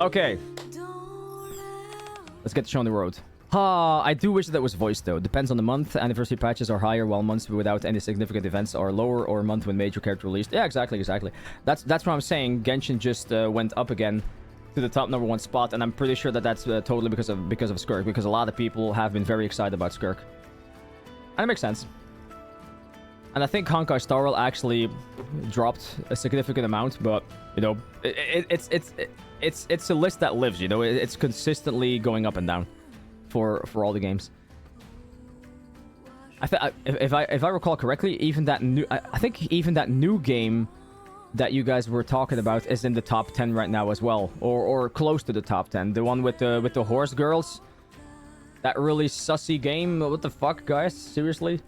Okay. Let's get the show on the road. I do wish that was voiced though. Depends on the month. Anniversary patches are higher, while months without any significant events are lower, or a month when major character released. Yeah, exactly. That's what I'm saying. Genshin just went up again to the top #1 spot, and I'm pretty sure that that's totally because of Skirk, because a lot of people have been very excited about Skirk. And it makes sense. And I think Honkai Star Rail actually dropped a significant amount, but you know, it's a list that lives. You know, it's consistently going up and down for all the games. If I recall correctly, even that new I think even that new game that you guys were talking about is in the top 10 right now as well, or close to the top 10. The one with the horse girls, that really sussy game. What the fuck, guys? Seriously,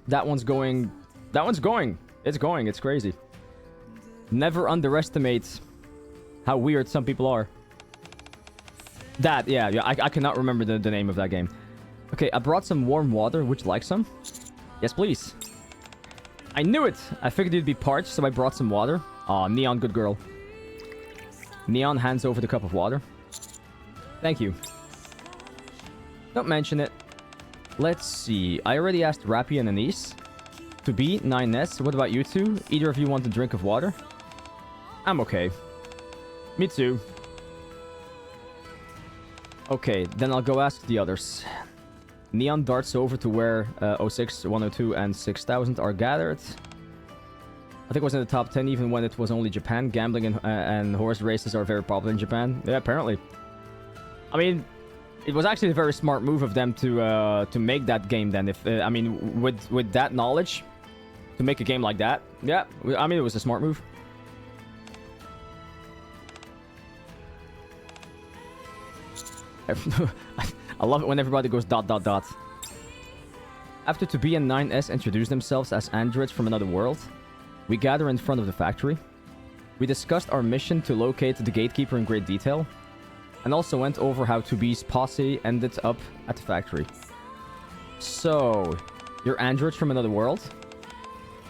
that one's going. It's crazy. Never underestimate how weird some people are. Yeah, I cannot remember the name of that game. Okay, I brought some warm water. Would you like some? Yes, please. I knew it! I figured you'd be parched, so I brought some water. Aw, Neon, good girl. Neon hands over the cup of water. Thank you. Don't mention it. Let's see. I already asked Rappy and Anise. To be 9S, what about you two? Either of you want a drink of water? I'm okay. Me too. Okay, then I'll go ask the others. Neon darts over to where 06, 102, and 6000 are gathered. I think it was in the top 10 even when it was only Japan. Gambling and horse races are very popular in Japan. Yeah, apparently. I mean, it was actually a very smart move of them to make that game then. If I mean, with that knowledge, to make a game like that. Yeah, I mean, it was a smart move. I love it when everybody goes ... After Tobi and 9S introduced themselves as androids from another world, we gather in front of the factory. We discussed our mission to locate the gatekeeper in great detail, and also went over how Tobi's posse ended up at the factory. So, you're androids from another world?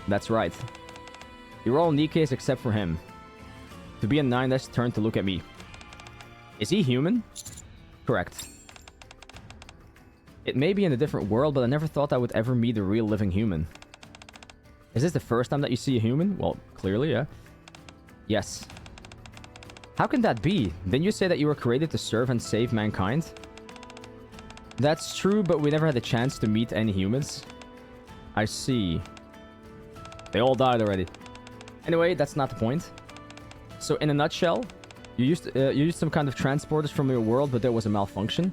That's right. You're all Nikkes except for him. Tobi and 9S turned to look at me. Is he human? Correct. It may be in a different world, but I never thought I would ever meet a real living human. Is this the first time that you see a human? Well, clearly, yeah. Yes. How can that be? Didn't you say that you were created to serve and save mankind? That's true, but we never had a chance to meet any humans. I see. They all died already. Anyway, that's not the point. So, in a nutshell, you used some kind of transporters from your world, but there was a malfunction.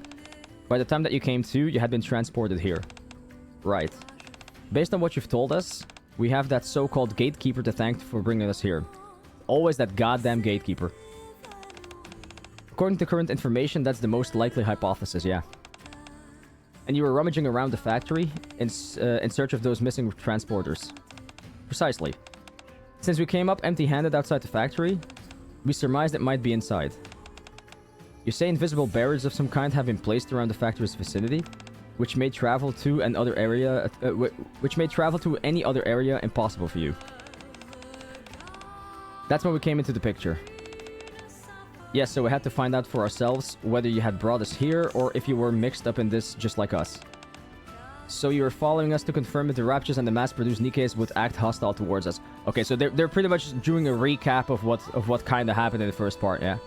By the time that you came to, you had been transported here. Right. Based on what you've told us, we have that so-called gatekeeper to thank for bringing us here. Always that goddamn gatekeeper. According to current information, that's the most likely hypothesis, yeah. And you were rummaging around the factory in search of those missing transporters. Precisely. Since we came up empty-handed outside the factory, we surmised it might be inside. You say invisible barriers of some kind have been placed around the factory's vicinity, which may travel to any other area impossible for you. That's when we came into the picture. Yes, so we had to find out for ourselves whether you had brought us here or if you were mixed up in this just like us. So you were following us to confirm if the Raptures and the mass-produced Nikkes would act hostile towards us. Okay, so they're pretty much doing a recap of what kind of happened in the first part, yeah.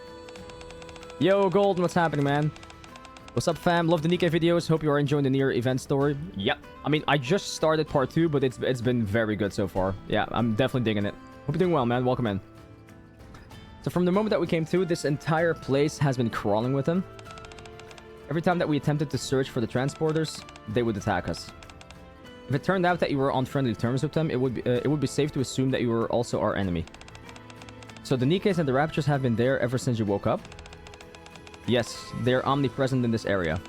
Yo, Golden, what's happening, man? What's up, fam? Love the Nikke videos. Hope you are enjoying the NieR event story. Yep. I mean, I just started part 2, but it's been very good so far. Yeah, I'm definitely digging it. Hope you're doing well, man. Welcome in. So from the moment that we came to, this entire place has been crawling with them. Every time that we attempted to search for the transporters, they would attack us. If it turned out that you were on friendly terms with them, it would be safe to assume that you were also our enemy. So the Nikkes and the Raptures have been there ever since you woke up? Yes, they are omnipresent in this area.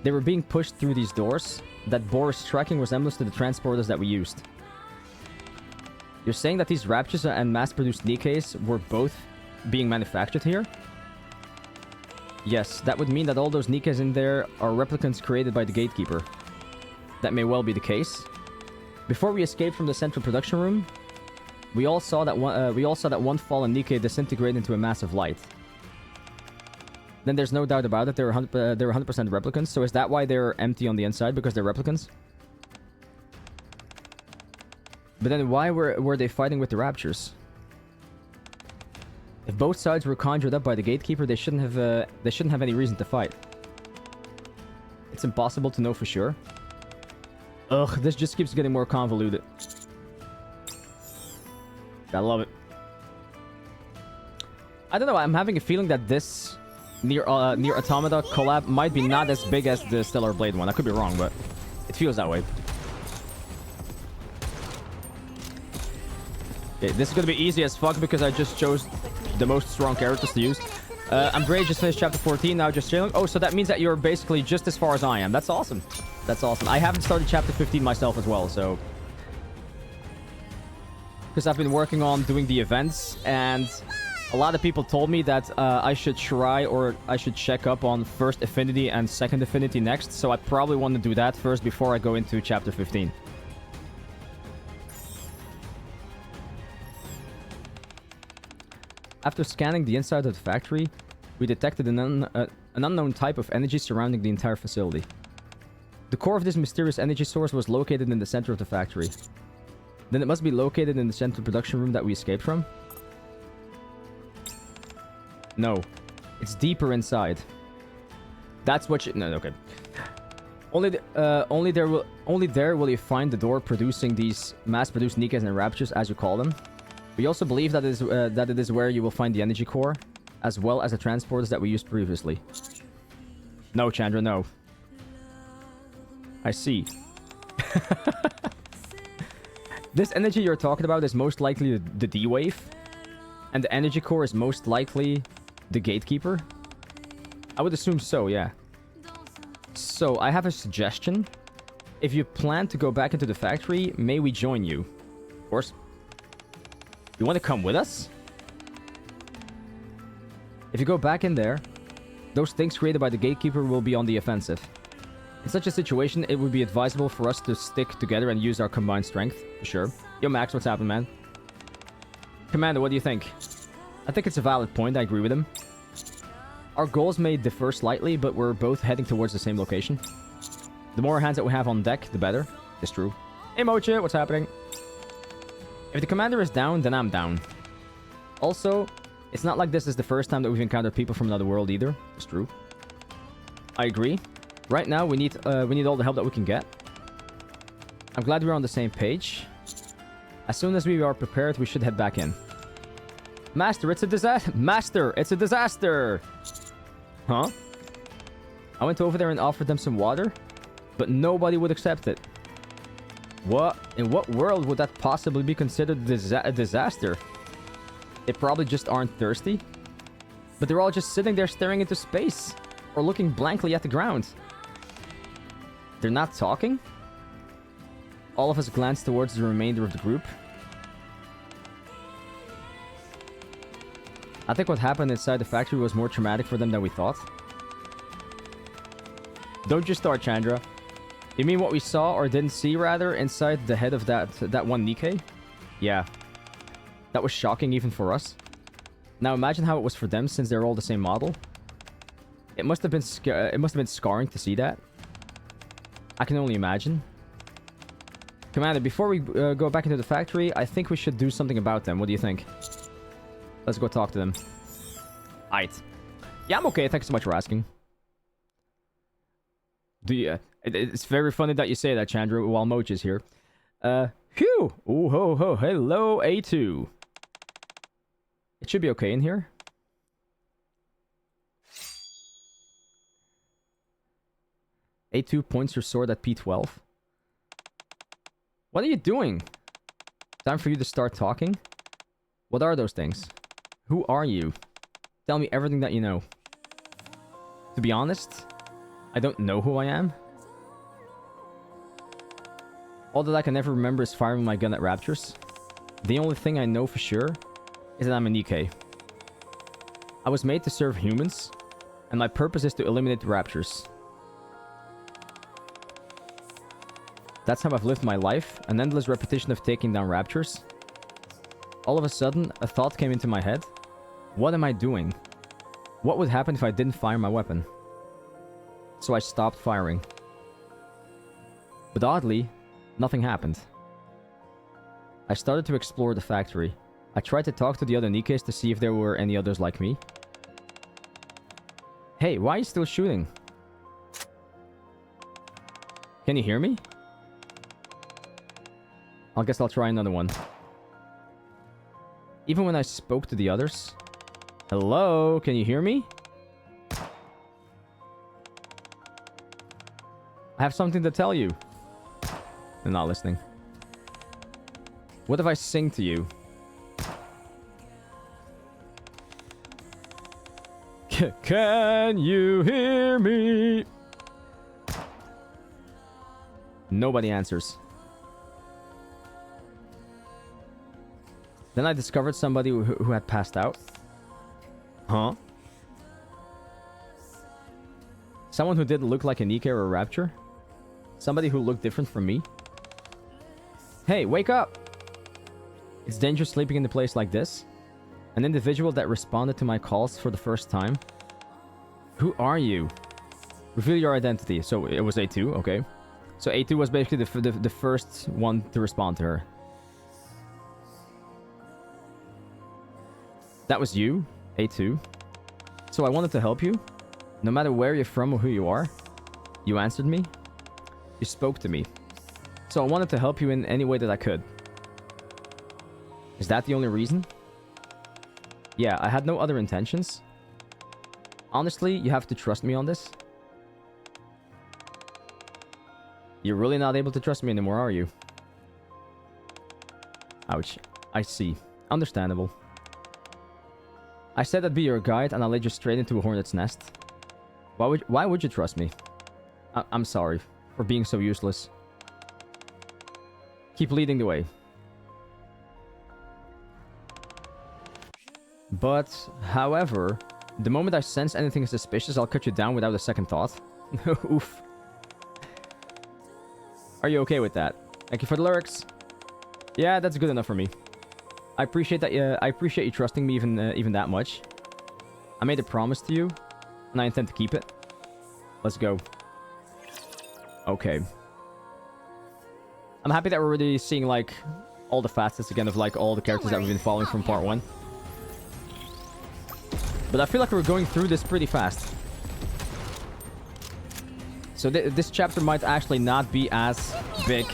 They were being pushed through these doors that bore a striking resemblance to the transporters that we used. You're saying that these Raptures and mass-produced Nikkes were both being manufactured here? Yes, that would mean that all those Nikkes in there are replicants created by the gatekeeper. That may well be the case. Before we escaped from the central production room, we all saw that one fallen Nikke disintegrate into a massive light. then there's no doubt about it. They're 100% replicants. So is that why they're empty on the inside? Because they're replicants? But then why were they fighting with the Raptures? If both sides were conjured up by the gatekeeper, they shouldn't have any reason to fight. It's impossible to know for sure. Ugh, this just keeps getting more convoluted. I love it. I don't know, I'm having a feeling that this NieR Automata collab might be not as big as the Stellar Blade one. I could be wrong, but it feels that way. Okay, this is gonna be easy as fuck because I just chose the most strong characters to use. I'm great, just finished chapter 14, now just chilling. Oh, so that means that you're basically just as far as I am. That's awesome. That's awesome. I haven't started chapter 15 myself as well, so... Because I've been working on doing the events, and a lot of people told me that I should try or I should check up on first affinity and second affinity next, so I probably want to do that first before I go into chapter 15. After scanning the inside of the factory, we detected an unknown type of energy surrounding the entire facility. The core of this mysterious energy source was located in the center of the factory. Then it must be located in the central production room that we escaped from? No. It's deeper inside. That's what you... No, okay. Only there will you find the door producing these mass-produced NIKKEs and Raptures, as you call them. We also believe that it is where you will find the energy core, as well as the transporters that we used previously. No, Chandra, no. I see. This energy you're talking about is most likely the D-Wave, and the energy core is most likely the gatekeeper. I would assume so, yeah. So, I have a suggestion. If you plan to go back into the factory, may we join you? Of course. You want to come with us? If you go back in there, those things created by the gatekeeper will be on the offensive. In such a situation, it would be advisable for us to stick together and use our combined strength, for sure. Yo, Max, what's happening, man? Commander, what do you think? I think it's a valid point, I agree with him. Our goals may differ slightly, but we're both heading towards the same location. The more hands that we have on deck, the better. It's true. Hey, Mocha, what's happening? If the commander is down, then I'm down. Also, it's not like this is the first time that we've encountered people from another world either. It's true. I agree. Right now, we need all the help that we can get. I'm glad we're on the same page. As soon as we are prepared, we should head back in. Master, it's a disaster! Master, it's a disaster! Huh? I went over there and offered them some water, but nobody would accept it. What? In what world would that possibly be considered a disaster? They probably just aren't thirsty. But they're all just sitting there staring into space, or looking blankly at the ground. They're not talking? All of us glance towards the remainder of the group. I think what happened inside the factory was more traumatic for them than we thought. Don't you start, Chandra. You mean what we saw, or didn't see, rather, inside the head of that one NIKKE? Yeah. That was shocking even for us. Now imagine how it was for them, since they're all the same model. It must have been scarring to see that. I can only imagine. Commander, before we go back into the factory, I think we should do something about them. What do you think? Let's go talk to them. Aight. Yeah, I'm okay. Thanks so much for asking. It's very funny that you say that, Chandra, while Moch is here. Phew! Ooh, ho, ho. Hello, A2. It should be okay in here. A2 points your sword at P12. What are you doing? Time for you to start talking? What are those things? Who are you? Tell me everything that you know. To be honest, I don't know who I am. All that I can ever remember is firing my gun at Raptors. The only thing I know for sure is that I'm a NIKKE. I was made to serve humans, and my purpose is to eliminate the Raptors. That's how I've lived my life, an endless repetition of taking down Raptors. All of a sudden, a thought came into my head. What am I doing? What would happen if I didn't fire my weapon? So I stopped firing. But oddly, nothing happened. I started to explore the factory. I tried to talk to the other NIKKEs to see if there were any others like me. Hey, why are you still shooting? Can you hear me? I guess I'll try another one. Even when I spoke to the others... Hello? Can you hear me? I have something to tell you. They're not listening. What if I sing to you? Can you hear me? Nobody answers. Then I discovered somebody who had passed out. Huh? Someone who didn't look like a NIKKE or a Rapture? Somebody who looked different from me? Hey, wake up! It's dangerous sleeping in a place like this. An individual that responded to my calls for the first time. Who are you? Reveal your identity. So it was A2, okay. So A2 was basically the first one to respond to her. That was you, A2. So I wanted to help you. No matter where you're from or who you are. You answered me. You spoke to me. So I wanted to help you in any way that I could. Is that the only reason? Yeah, I had no other intentions. Honestly, you have to trust me on this. You're really not able to trust me anymore, are you? Ouch. I see. Understandable. I said I'd be your guide, and I led you straight into a hornet's nest. Why would you trust me? I'm sorry for being so useless. Keep leading the way. But, however, the moment I sense anything suspicious, I'll cut you down without a second thought. Oof. Are you okay with that? Thank you for the lyrics. Yeah, that's good enough for me. I appreciate that. I appreciate you trusting me even that much. I made a promise to you, and I intend to keep it. Let's go. Okay. I'm happy that we're already seeing like all the facets again of like all the characters that we've been following from part 1. But I feel like we're going through this pretty fast. So this chapter might actually not be as big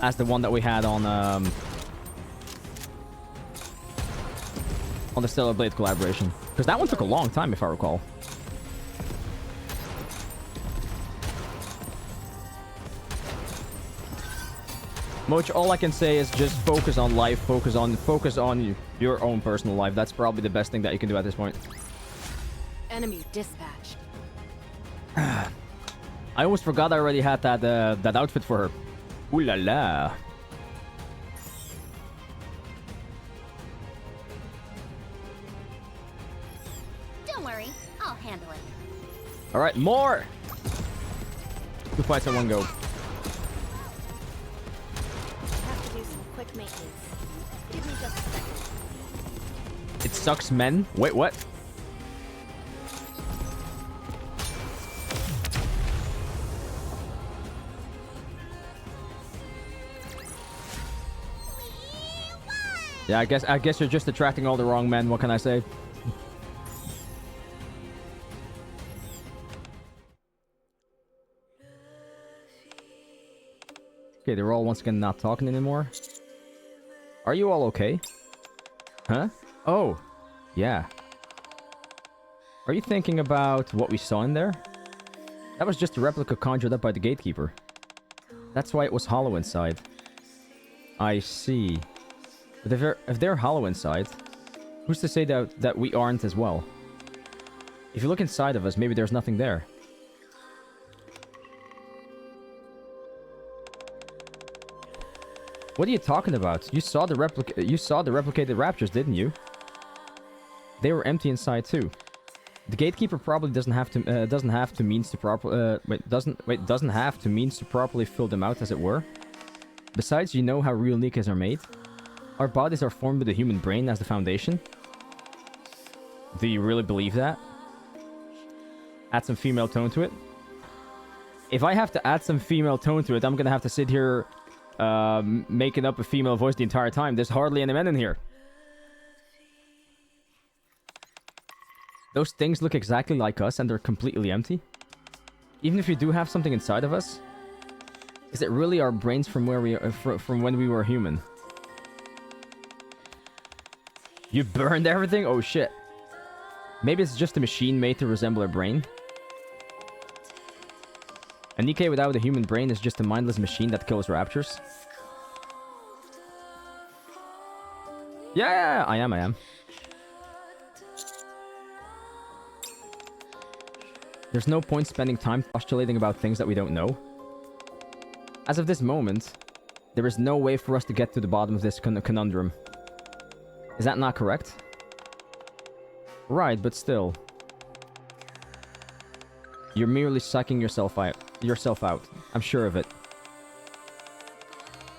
as the one that we had on the Stellar Blade collaboration. Because that one took a long time, if I recall. Moch, all I can say is just focus on life, focus on your own personal life. That's probably the best thing that you can do at this point. Enemy dispatched. I almost forgot I already had that outfit for her. Ooh la la. Don't worry, I'll handle it. All right, more. 2 fights in one go. Quick maintenance. Give me just a second. It sucks, men. Wait, what? Yeah, I guess you're just attracting all the wrong men. What can I say? Okay, they're all once again not talking anymore. Are you all okay? Huh? Oh, yeah. Are you thinking about what we saw in there? That was just a replica conjured up by the gatekeeper. That's why it was hollow inside. I see. But if they're hollow inside, who's to say that we aren't as well? If you look inside of us, maybe there's nothing there. What are you talking about? You saw the replicated raptures, didn't you? They were empty inside too. The gatekeeper probably doesn't have to means to properly fill them out, as it were. Besides, you know how real NIKKEs are made. Our bodies are formed with the human brain as the foundation. Do you really believe that? Add some female tone to it? If I have to add some female tone to it, I'm gonna have to sit here making up a female voice the entire time. There's hardly any men in here. Those things look exactly like us and they're completely empty. Even if you do have something inside of us, is it really our brains from where we from when we were human? You burned everything? Oh shit. Maybe it's just a machine made to resemble a brain. A NIKKE without a human brain is just a mindless machine that kills raptors. Yeah, I am. There's no point spending time postulating about things that we don't know. As of this moment, there is no way for us to get to the bottom of this conundrum. Is that not correct? Right, but still. You're merely sucking yourself out. I'm sure of it.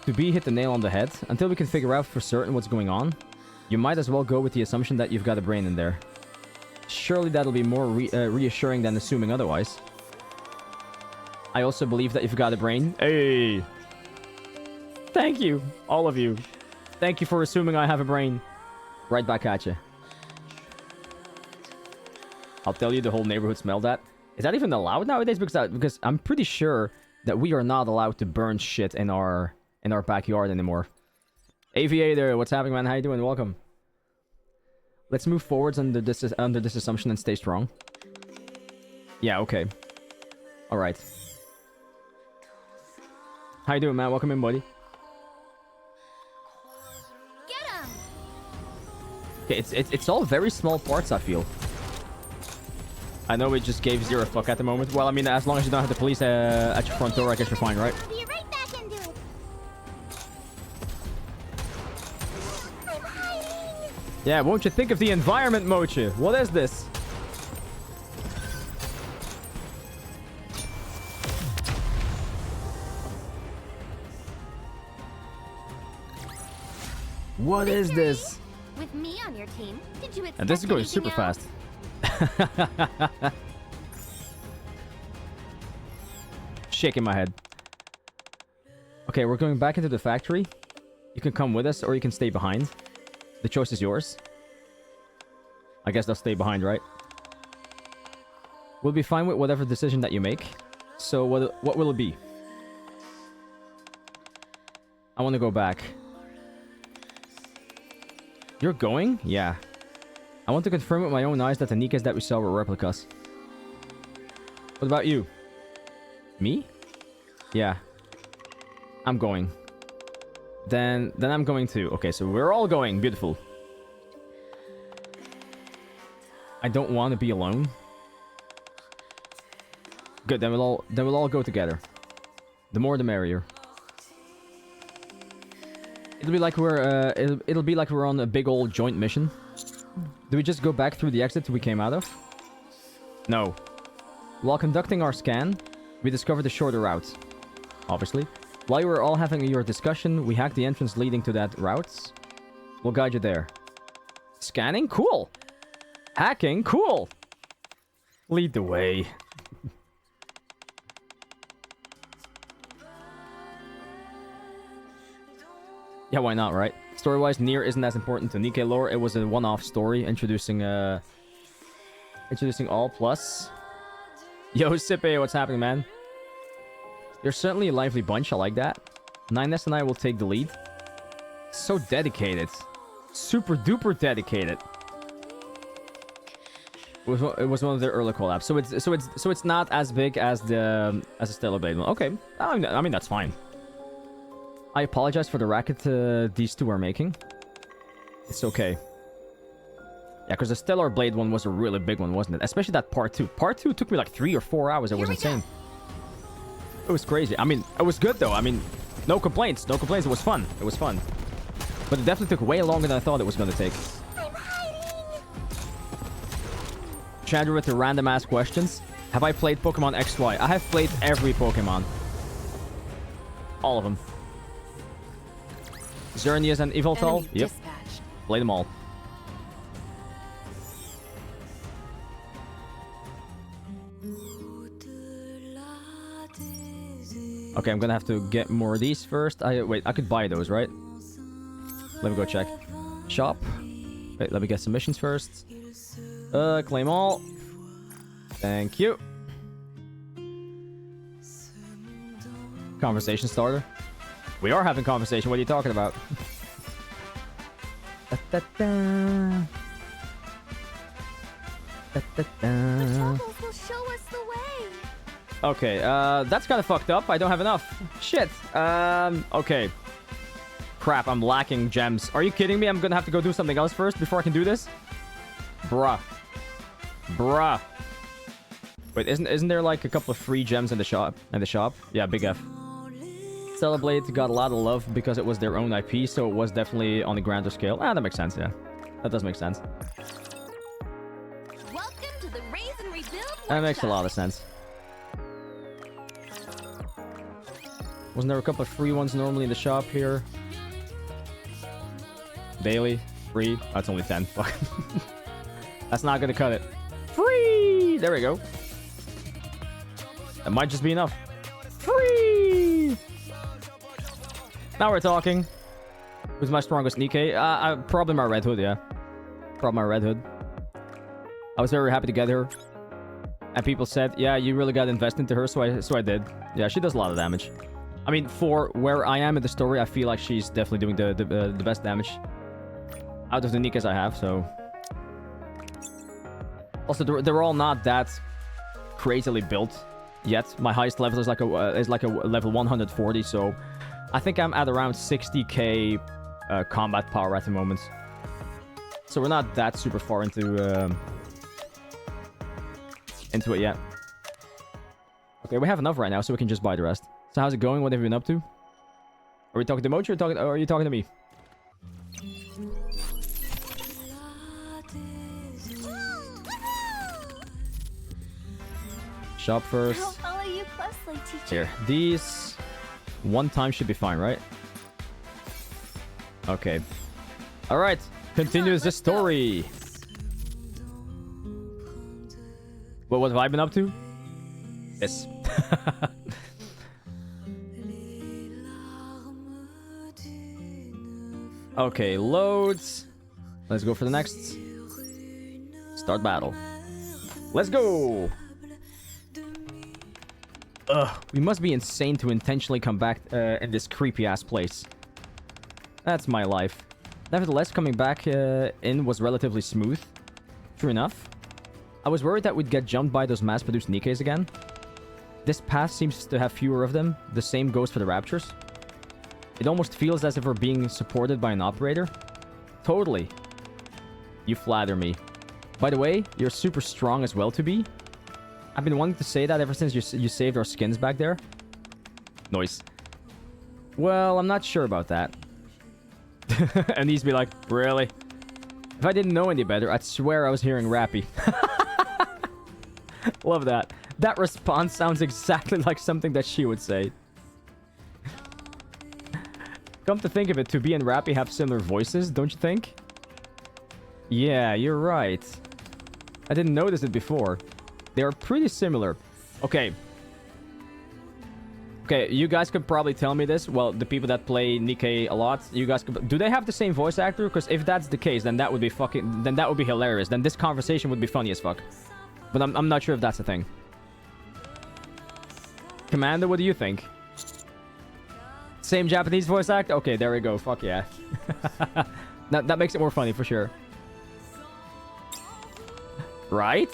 To be hit the nail on the head, until we can figure out for certain what's going on, you might as well go with the assumption that you've got a brain in there. Surely that'll be more reassuring than assuming otherwise. I also believe that you've got a brain. Hey! Thank you, all of you. Thank you for assuming I have a brain. Right back at you. I'll tell you, the whole neighborhood smelled that. Is that even allowed nowadays? Because I'm pretty sure that we are not allowed to burn shit in our backyard anymore. Aviator, what's happening, man? How you doing? Welcome. Let's move forwards under this assumption and stay strong. Yeah, okay. All right. How you doing, man? Welcome in, buddy. Get him! Okay, it's all very small parts, I feel. I know it just gave zero fuck at the moment. Well, I mean, as long as you don't have the police at your front door, I guess you're fine, right? I'll be right back into it. I'm hiding. Yeah, won't you think of the environment, Mochi? What is this? What is this? With me on your team, did you expect And this is going anything super else? fast. Shaking my head. Okay, we're going back into the factory. You can come with us or you can stay behind. The choice is yours. I guess they'll stay behind, right? We'll be fine with whatever decision that you make. So what will it be? I want to go back. You're going? Yeah. I want to confirm with my own eyes that the NIKKEs that we saw were replicas. What about you? Me? Yeah. I'm going. Then I'm going too. Okay, so we're all going. Beautiful. I don't want to be alone. Good, then we'll all go together. The more the merrier. It'll be like we're on a big old joint mission. Do we just go back through the exit we came out of? No. While conducting our scan, we discovered a shorter route. Obviously. While you were all having your discussion, we hacked the entrance leading to that route. We'll guide you there. Scanning? Cool! Hacking? Cool! Lead the way. Yeah, why not, right? Story-wise, NieR isn't as important to NIKKE lore. It was a one-off story introducing all plus. Yo, Sippe, what's happening, man? You're certainly a lively bunch. I like that. 9S and I will take the lead. So dedicated. Super duper dedicated. It was one of their early collabs. So it's not as big as the Stellar Blade one. Okay. I mean that's fine. I apologize for the racket these two are making. It's okay. Yeah, because the Stellar Blade one was a really big one, wasn't it? Especially that part 2. Part 2 took me like 3 or 4 hours. It was insane. It was crazy. I mean, it was good though. I mean, no complaints. No complaints. It was fun. It was fun. But it definitely took way longer than I thought it was going to take. I'm hiding. Chandra with the random ass questions. Have I played Pokemon XY? I have played every Pokemon. All of them. Xerneas and Yveltal? Yep. Dispatched. Play them all. Okay, I'm gonna have to get more of these first. Wait, I could buy those, right? Let me go check. Shop. Wait, let me get some missions first. Claim all. Thank you. Conversation starter. We are having conversation. What are you talking about? Da, da, da. Da, da, da. The troubles will show us the way. Okay, that's kind of fucked up. I don't have enough. Shit. Okay. Crap, I'm lacking gems. Are you kidding me? I'm gonna have to go do something else first before I can do this? Bruh. Bruh. Wait, isn't there like a couple of free gems in the shop? Yeah, big F. Celebrate got a lot of love because it was their own IP, so it was definitely on a grander scale. Ah, that makes sense, yeah. That does make sense. Welcome to the Raise and Rebuild That makes a workshop. lot of sense. Wasn't there a couple of free ones normally in the shop here? Daily, free. Oh, it's only 10. Fuck. That's not gonna cut it. Free! There we go. That might just be enough. Free! Now we're talking. Who's my strongest NIKKE? Probably my Red Hood, yeah. Probably my Red Hood. I was very happy to get her. And people said, yeah, you really got to invest into her, so I did. Yeah, she does a lot of damage. I mean, for where I am in the story, I feel like she's definitely doing the best damage out of the NIKKEs I have, so... Also, they're all not that crazily built yet. My highest level is like a level 140, so I think I'm at around 60k combat power at the moment. So we're not that super far into it yet. Okay, we have enough right now, so we can just buy the rest. So how's it going? What have you been up to? Are we talking to Mochi or are you talking to me? Shop I'll first. follow you closely, teacher. Here. These one time should be fine, right? Okay. Alright. Continues the story. What have I been up to? Yes. Okay, loads. Let's go for the next. Start battle. Let's go! Ugh, we must be insane to intentionally come back in this creepy-ass place. That's my life. Nevertheless, coming back in was relatively smooth. True enough. I was worried that we'd get jumped by those mass-produced NIKKEs again. This path seems to have fewer of them. The same goes for the Raptures. It almost feels as if we're being supported by an operator. Totally. You flatter me. By the way, you're super strong as well to be. I've been wanting to say that ever since you saved our skins back there. Noise. Well, I'm not sure about that. And he's be like, really? If I didn't know any better, I'd swear I was hearing Rappy. Love that. That response sounds exactly like something that she would say. Come to think of it, 2B and Rappy have similar voices, don't you think? Yeah, you're right. I didn't notice it before. They are pretty similar. Okay. Okay, you guys could probably tell me this. Well, the people that play NIKKE a lot, you guys could... Do they have the same voice actor? Because if that's the case, then that would be fucking... Then that would be hilarious. Then this conversation would be funny as fuck. But I'm not sure if that's the thing. Commander, what do you think? Same Japanese voice actor? Okay, there we go. Fuck yeah. That makes it more funny for sure. Right?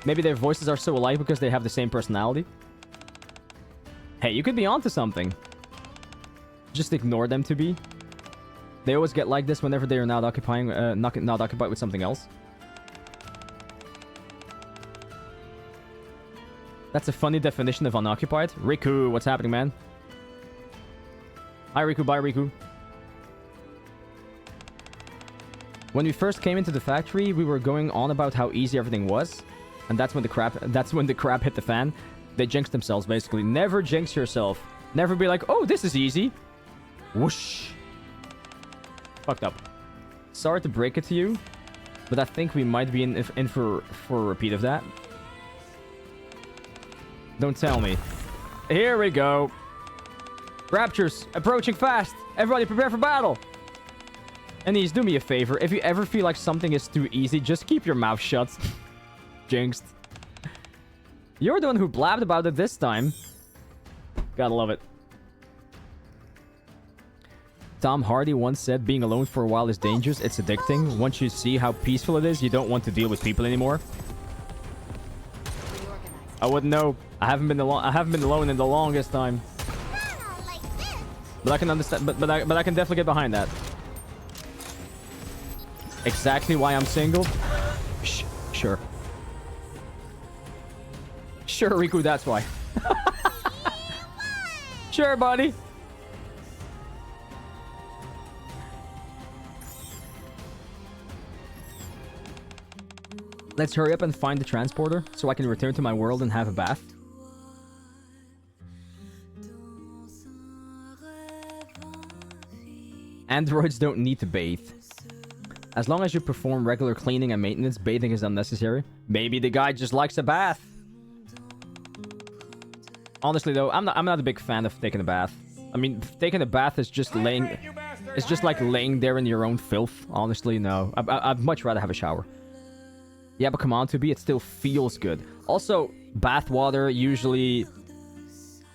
Maybe their voices are so alike because they have the same personality. Hey, you could be onto something. Just ignore them to be. They always get like this whenever they are not occupying, not occupied with something else. That's a funny definition of unoccupied. Riku, what's happening, man? Hi, Riku. Bye, Riku. When we first came into the factory, we were going on about how easy everything was. And that's when the crap hit the fan. They jinxed themselves, basically. Never jinx yourself. Never be like, oh, this is easy. Whoosh. Fucked up. Sorry to break it to you. But I think we might be in for a repeat of that. Don't tell me. Here we go. Raptures approaching fast. Everybody prepare for battle. And Nies, do me a favor. If you ever feel like something is too easy, just keep your mouth shut. Jinxed. You're the one who blabbed about it this time. Gotta love it. Tom Hardy once said, being alone for a while is dangerous. It's addicting. Once you see how peaceful it is, you don't want to deal with people anymore. I wouldn't know. I haven't been alone in the longest time. But I can understand. But I can definitely get behind that. Exactly why I'm single? Sure. Sure, Riku, that's why. Sure, buddy. Let's hurry up and find the transporter so I can return to my world and have a bath. Androids don't need to bathe. As long as you perform regular cleaning and maintenance, bathing is unnecessary. Maybe the guy just likes a bath. Honestly though, I'm not a big fan of taking a bath. I mean, taking a bath is just laying... It's just like laying there in your own filth. Honestly, no. I'd much rather have a shower. Yeah, but come on, to be, it still feels good. Also, bath water usually...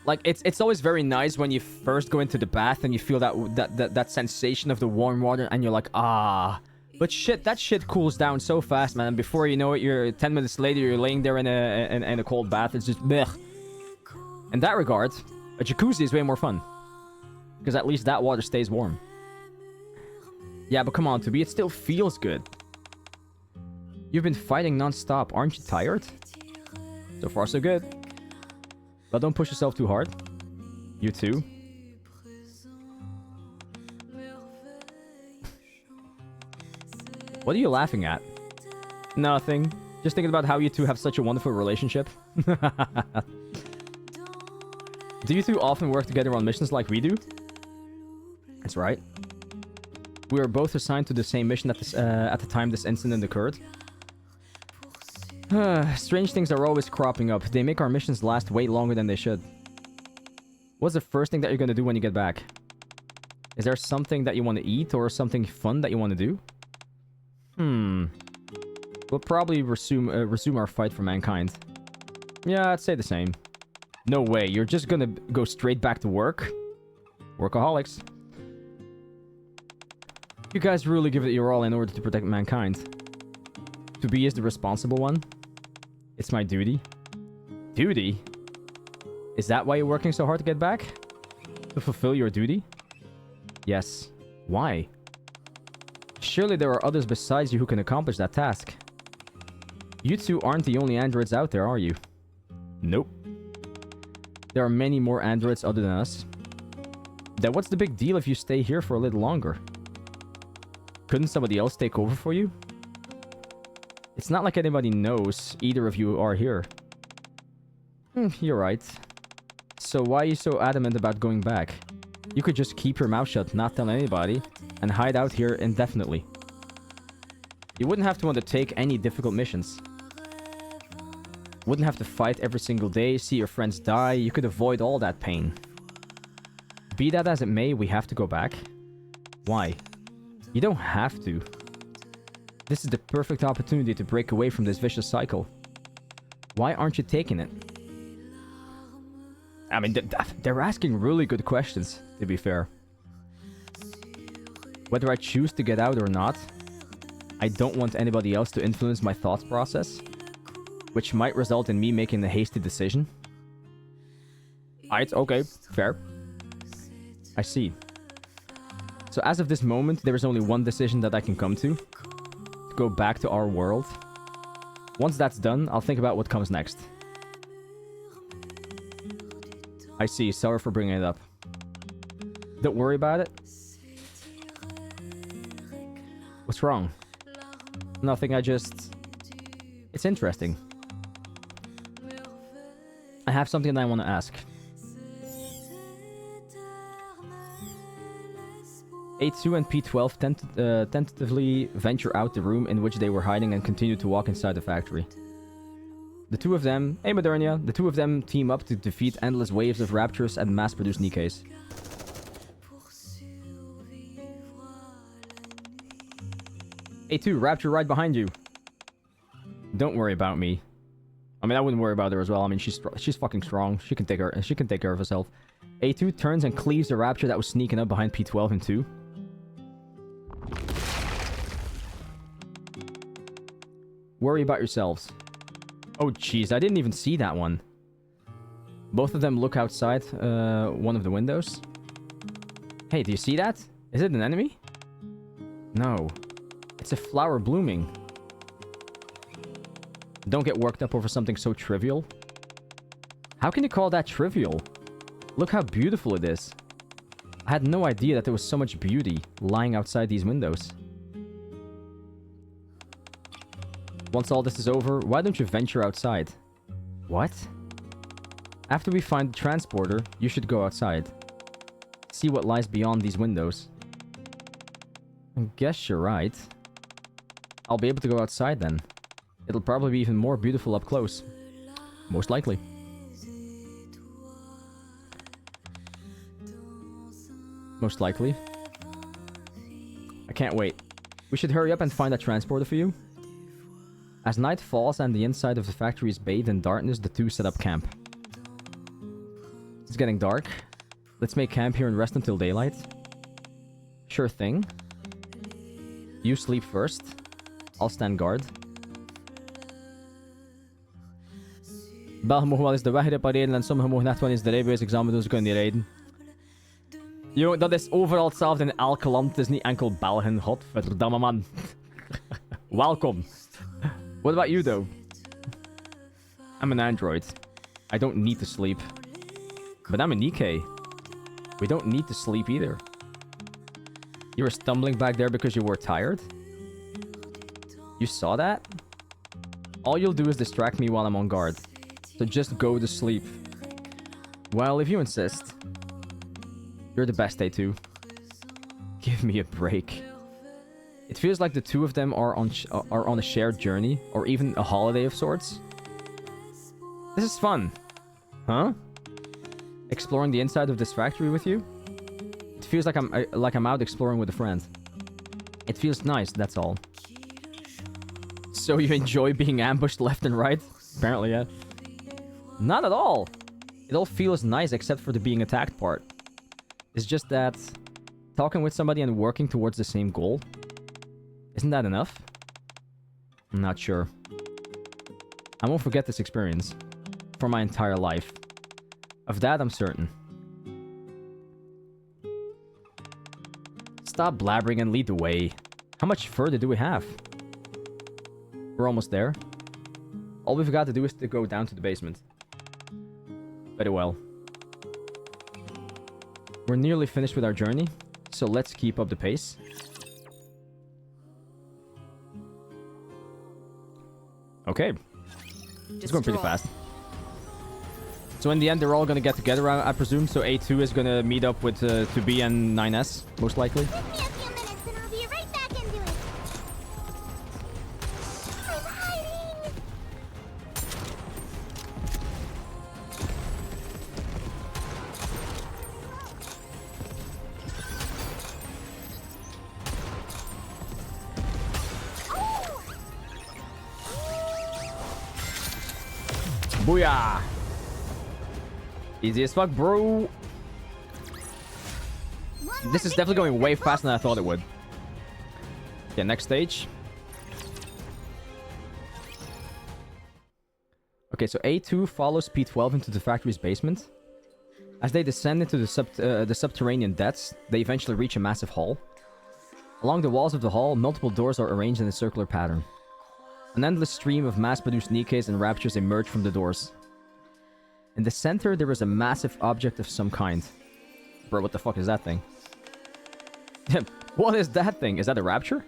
Like, it's always very nice when you first go into the bath and you feel that sensation of the warm water and you're like, ah. But shit, that shit cools down so fast, man. And before you know it, you're 10 minutes later, you're laying there in a cold bath. It's just blech. In that regard, a jacuzzi is way more fun. Because at least that water stays warm. Yeah, but come on, to be, it still feels good. You've been fighting non-stop. Aren't you tired? So far, so good. But don't push yourself too hard. You too. What are you laughing at? Nothing. Just thinking about how you two have such a wonderful relationship. Do you two often work together on missions like we do? That's right. We were both assigned to the same mission at the time this incident occurred. Strange things are always cropping up. They make our missions last way longer than they should. What's the first thing that you're gonna do when you get back? Is there something that you want to eat or something fun that you want to do? We'll probably resume our fight for mankind. Yeah, I'd say the same. No way, you're just gonna go straight back to work? Workaholics. You guys really give it your all in order to protect mankind. To be is the responsible one. It's my duty. Duty? Is that why you're working so hard to get back? To fulfill your duty? Yes. Why? Surely there are others besides you who can accomplish that task. You two aren't the only androids out there, are you? Nope. There are many more androids other than us. Then what's the big deal if you stay here for a little longer? Couldn't somebody else take over for you? It's not like anybody knows either of you are here. You're right. So why are you so adamant about going back? You could just keep your mouth shut, not tell anybody, and hide out here indefinitely. You wouldn't have to undertake any difficult missions. Wouldn't have to fight every single day, see your friends die. You could avoid all that pain. Be that as it may, we have to go back. Why? You don't have to. This is the perfect opportunity to break away from this vicious cycle. Why aren't you taking it? I mean, they're asking really good questions, to be fair. Whether I choose to get out or not, I don't want anybody else to influence my thought process, which might result in me making a hasty decision. Alright, okay, fair. I see. So as of this moment, there is only one decision that I can come to. Go back to our world. Once that's done, I'll think about what comes next. I see. Sorry for bringing it up. Don't worry about it. What's wrong? Nothing, it's interesting. I have something that I want to ask. A2 and P12 tentatively venture out the room in which they were hiding and continue to walk inside the factory. The two of them, hey Modernia, the two of them team up to defeat endless waves of raptures and mass-produce NIKKEs. A2, rapture right behind you. Don't worry about me. I mean, I wouldn't worry about her as well. I mean, she's fucking strong. She can take care of herself. A2 turns and cleaves the rapture that was sneaking up behind P12 and 2. Worry about yourselves. Oh, jeez, I didn't even see that one. Both of them look outside one of the windows. Hey, do you see that? Is it an enemy? No. It's a flower blooming. Don't get worked up over something so trivial. How can you call that trivial? Look how beautiful it is. I had no idea that there was so much beauty lying outside these windows. Once all this is over, why don't you venture outside? What? After we find the transporter, you should go outside. See what lies beyond these windows. I guess you're right. I'll be able to go outside then. It'll probably be even more beautiful up close. Most likely. Most likely. I can't wait. We should hurry up and find that transporter for you. As night falls and the inside of the factory is bathed in darkness, the two set up camp. It's getting dark. Let's make camp here and rest until daylight. Sure thing. You sleep first. I'll stand guard. Belgen mogen wel eens de weg repareren en sommigen mogen echt wel eens de rijbewijsexamen doen, ze kunnen niet rijden. Yo, dat is overal hetzelfde in elk land. Het is niet enkel Belgen. Godverdamme man. Welkom. What about you though? I'm an android. I don't need to sleep. But I'm a NIKKE. We don't need to sleep either. You were stumbling back there because you were tired? You saw that? All you'll do is distract me while I'm on guard. So just go to sleep. Well, if you insist. You're the best, A2. Give me a break. It feels like the two of them are on a shared journey, or even a holiday of sorts. This is fun. Huh? Exploring the inside of this factory with you? It feels like I'm out exploring with a friend. It feels nice, that's all. So you enjoy being ambushed left and right? Apparently, yeah. Not at all. It all feels nice except for the being attacked part. It's just that talking with somebody and working towards the same goal, isn't that enough? I'm not sure. I won't forget this experience for my entire life. Of that, I'm certain. Stop blabbering and lead the way. How much further do we have? We're almost there. All we've got to do is to go down to the basement. Very well. We're nearly finished with our journey, so let's keep up the pace. Okay. It's going pretty fast. So in the end, they're all gonna get together, I presume. So A2 is gonna meet up with 2B and 9S, most likely. Give me a few minutes and I'll be right back into it. I'm hiding! Booyah! Easy as fuck, bro. This is definitely going way faster than I thought it would. Okay, next stage. Okay, so A2 follows P12 into the factory's basement. As they descend into the subterranean depths, they eventually reach a massive hall. Along the walls of the hall, multiple doors are arranged in a circular pattern. An endless stream of mass-produced NIKKEs and raptures emerge from the doors. In the center, there is a massive object of some kind. Bro, what the fuck is that thing? What is that thing? Is that a rapture?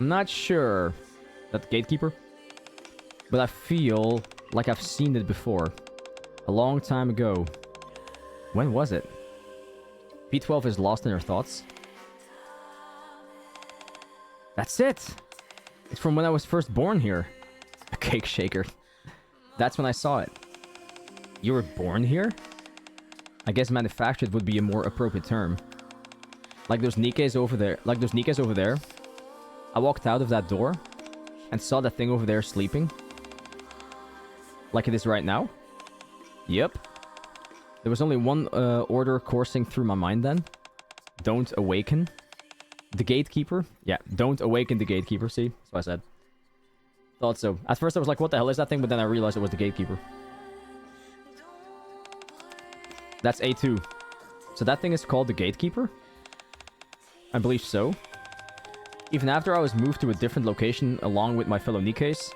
I'm not sure. That gatekeeper? But I feel like I've seen it before. A long time ago. When was it? P12 is lost in her thoughts. That's it. It's from when I was first born here. A cake shaker. That's when I saw it. You were born here? I guess manufactured would be a more appropriate term. Like those NIKKEs over there. Like those NIKKEs over there. I walked out of that door and saw that thing over there sleeping. Like it is right now. Yep. There was only one order coursing through my mind then. Don't awaken the gatekeeper. Yeah, don't awaken the gatekeeper. See? That's what I said. Thought so. At first I was like, what the hell is that thing? But then I realized it was the gatekeeper. That's A2. So that thing is called the gatekeeper? I believe so. Even after I was moved to a different location along with my fellow NIKKEs,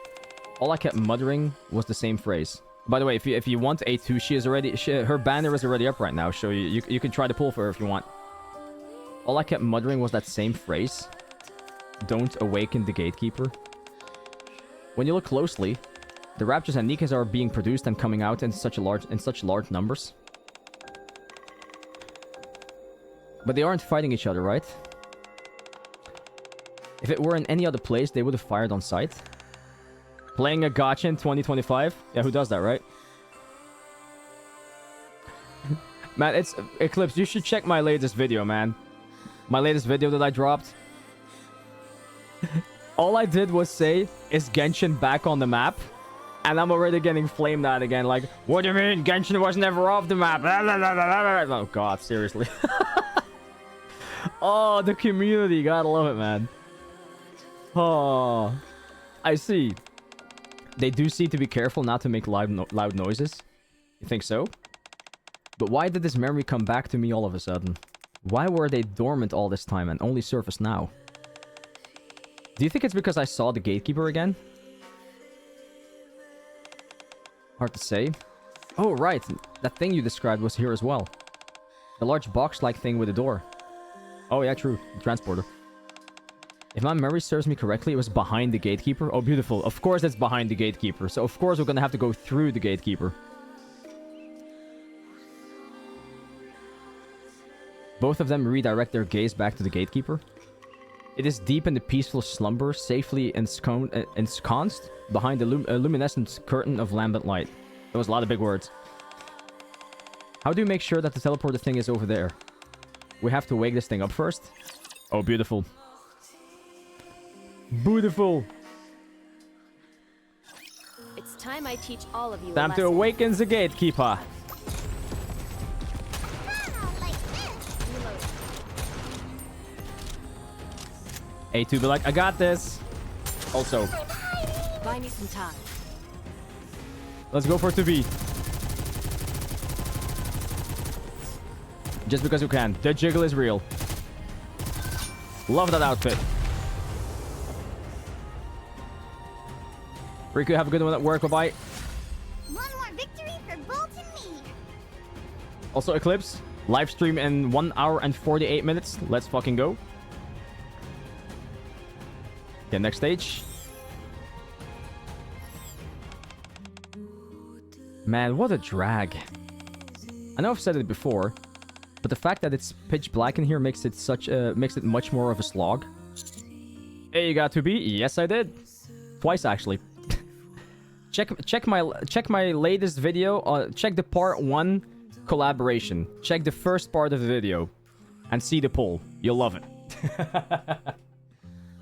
all I kept muttering was the same phrase. By the way, if you want A2, she is already... her banner is already up right now, so you can try to pull for her if you want. All I kept muttering was that same phrase. Don't awaken the gatekeeper. When you look closely, the raptures and NIKKEs are being produced and coming out in such large numbers. But they aren't fighting each other, right? If it were in any other place, they would have fired on sight. Playing a gacha in 2025? Yeah, who does that, right? Man, it's... Eclipse, you should check my latest video, man. My latest video that I dropped. All I did was say, is Genshin back on the map? And I'm already getting flamed at again, like, what do you mean? Genshin was never off the map. Oh god, seriously. Oh, the community. Gotta love it, man. Oh, I see. They do seem to be careful not to make loud noises. You think so? But why did this memory come back to me all of a sudden? Why were they dormant all this time and only surface now? Do you think it's because I saw the gatekeeper again? Hard to say. Oh, right. That thing you described was here as well. The large box-like thing with a door. Oh, yeah, true. The transporter. If my memory serves me correctly, it was behind the gatekeeper. Oh, beautiful. Of course it's behind the gatekeeper. So, of course, we're gonna have to go through the gatekeeper. Both of them redirect their gaze back to the gatekeeper. It is deep in the peaceful slumber, safely ensconced behind the luminescent curtain of lambent light. That was a lot of big words. How do you make sure that the teleporter thing is over there? We have to wake this thing up first. Oh, beautiful. Beautiful. It's time I teach all of you Time to awaken the gatekeeper. A2 be like, I got this. Also, buy me some time. Let's go for 2B. Just because you can. The jiggle is real. Love that outfit. Riku, have a good one at work. Bye-bye. One more victory for Bolt and me. Also, Eclipse. Live stream in 1 hour and 48 minutes. Let's fucking go. Okay, next stage. Man, what a drag. I know I've said it before, but the fact that it's pitch black in here makes it much more of a slog. Hey, you got 2B? Yes, I did. Twice, actually. check my latest video. Check the part 1 collaboration. Check the first part of the video. And see the poll. You'll love it.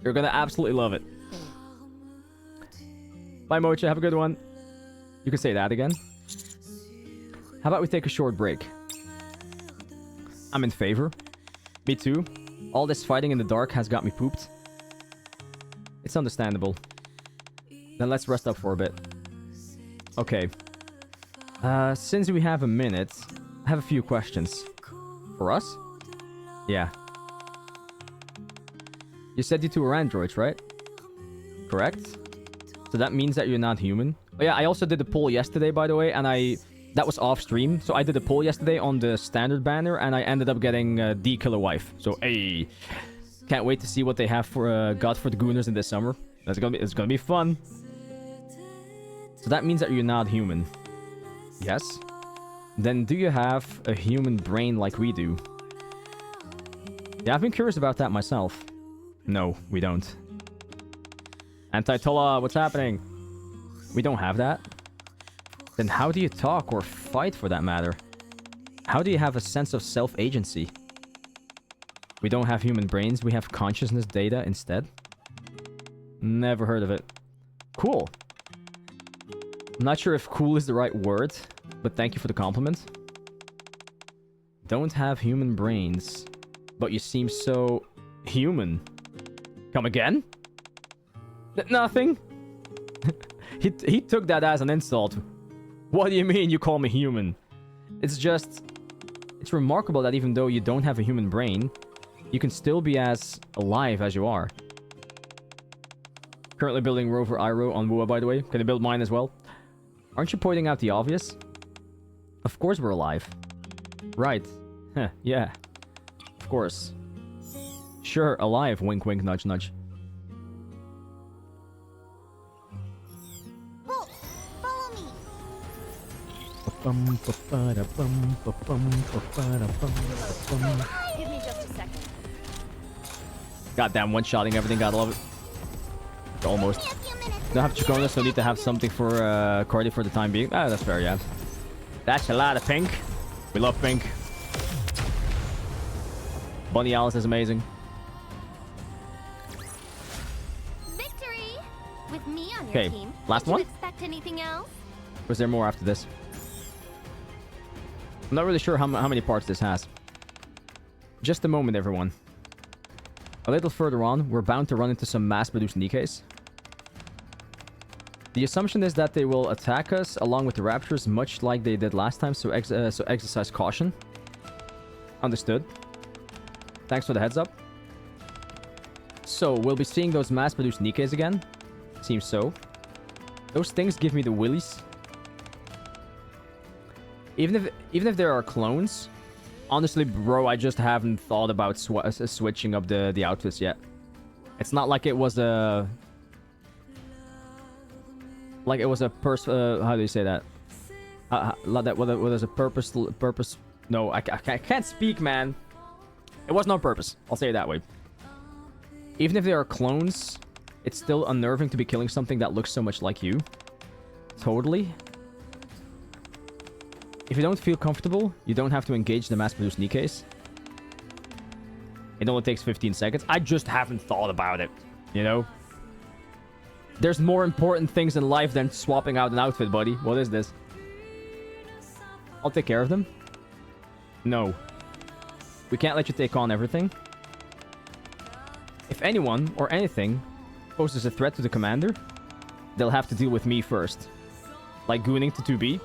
You're gonna absolutely love it. Bye, Mocha. Have a good one. You can say that again. How about we take a short break? I'm in favor. Me too. All this fighting in the dark has got me pooped. It's understandable. Then let's rest up for a bit. Okay. Since we have a minute, I have a few questions. For us? Yeah. You said you two were androids, right? Correct? So that means that you're not human. Oh yeah, I also did a poll yesterday, by the way, and that was off stream. So I did a poll yesterday on the standard banner, and I ended up getting D Killer Wife. So hey, can't wait to see what they have for God for the Gooners in this summer. It's gonna be fun. So that means that you're not human. Yes. Then do you have a human brain like we do? Yeah, I've been curious about that myself. No, we don't. Anti-Tolla, what's happening? We don't have that. Then how do you talk or fight for that matter? How do you have a sense of self-agency? We don't have human brains, we have consciousness data instead. Never heard of it. Cool. I'm not sure if cool is the right word, but thank you for the compliment. Don't have human brains, but you seem so human. Come again? Nothing? he took that as an insult. What do you mean you call me human? It's just... It's remarkable that even though you don't have a human brain, you can still be as alive as you are. Currently building Rover Iro on Wua, by the way. Can I build mine as well? Aren't you pointing out the obvious? Of course we're alive. Right. Heh, yeah. Of course. Sure, alive. Wink, wink, nudge, nudge. Bolt, follow me. Give me just a second. Goddamn, one-shotting everything. Gotta love it. Almost. Give me a few minutes. Don't have Chacona, so need to have something for Cordy for the time being. Ah, that's fair, yeah. That's a lot of pink. We love pink. Bunny Alice is amazing. Victory! With me on your Okay, team. last Did one? you expect anything else? Was there more after this? I'm not really sure how many parts this has. Just a moment, everyone. A little further on, we're bound to run into some mass-produced NIKKEs. The assumption is that they will attack us along with the Raptors, much like they did last time, so exercise caution. Understood. Thanks for the heads up. So, we'll be seeing those mass-produced NIKKEs again. Seems so. Those things give me the willies. Even if there are clones, honestly, bro, I just haven't thought about switching up the outfits yet. It's not like it was a... Like it was a how do you say that? What is a purpose? No, I can't speak, man. It was no purpose. I'll say it that way. Even if they are clones, it's still unnerving to be killing something that looks so much like you. Totally. If you don't feel comfortable, you don't have to engage the mass-produced NIKKEs. It only takes 15 seconds. I just haven't thought about it, you know? There's more important things in life than swapping out an outfit, buddy. What is this? I'll take care of them. No. We can't let you take on everything. If anyone or anything poses a threat to the commander, they'll have to deal with me first. Like gooning to 2B.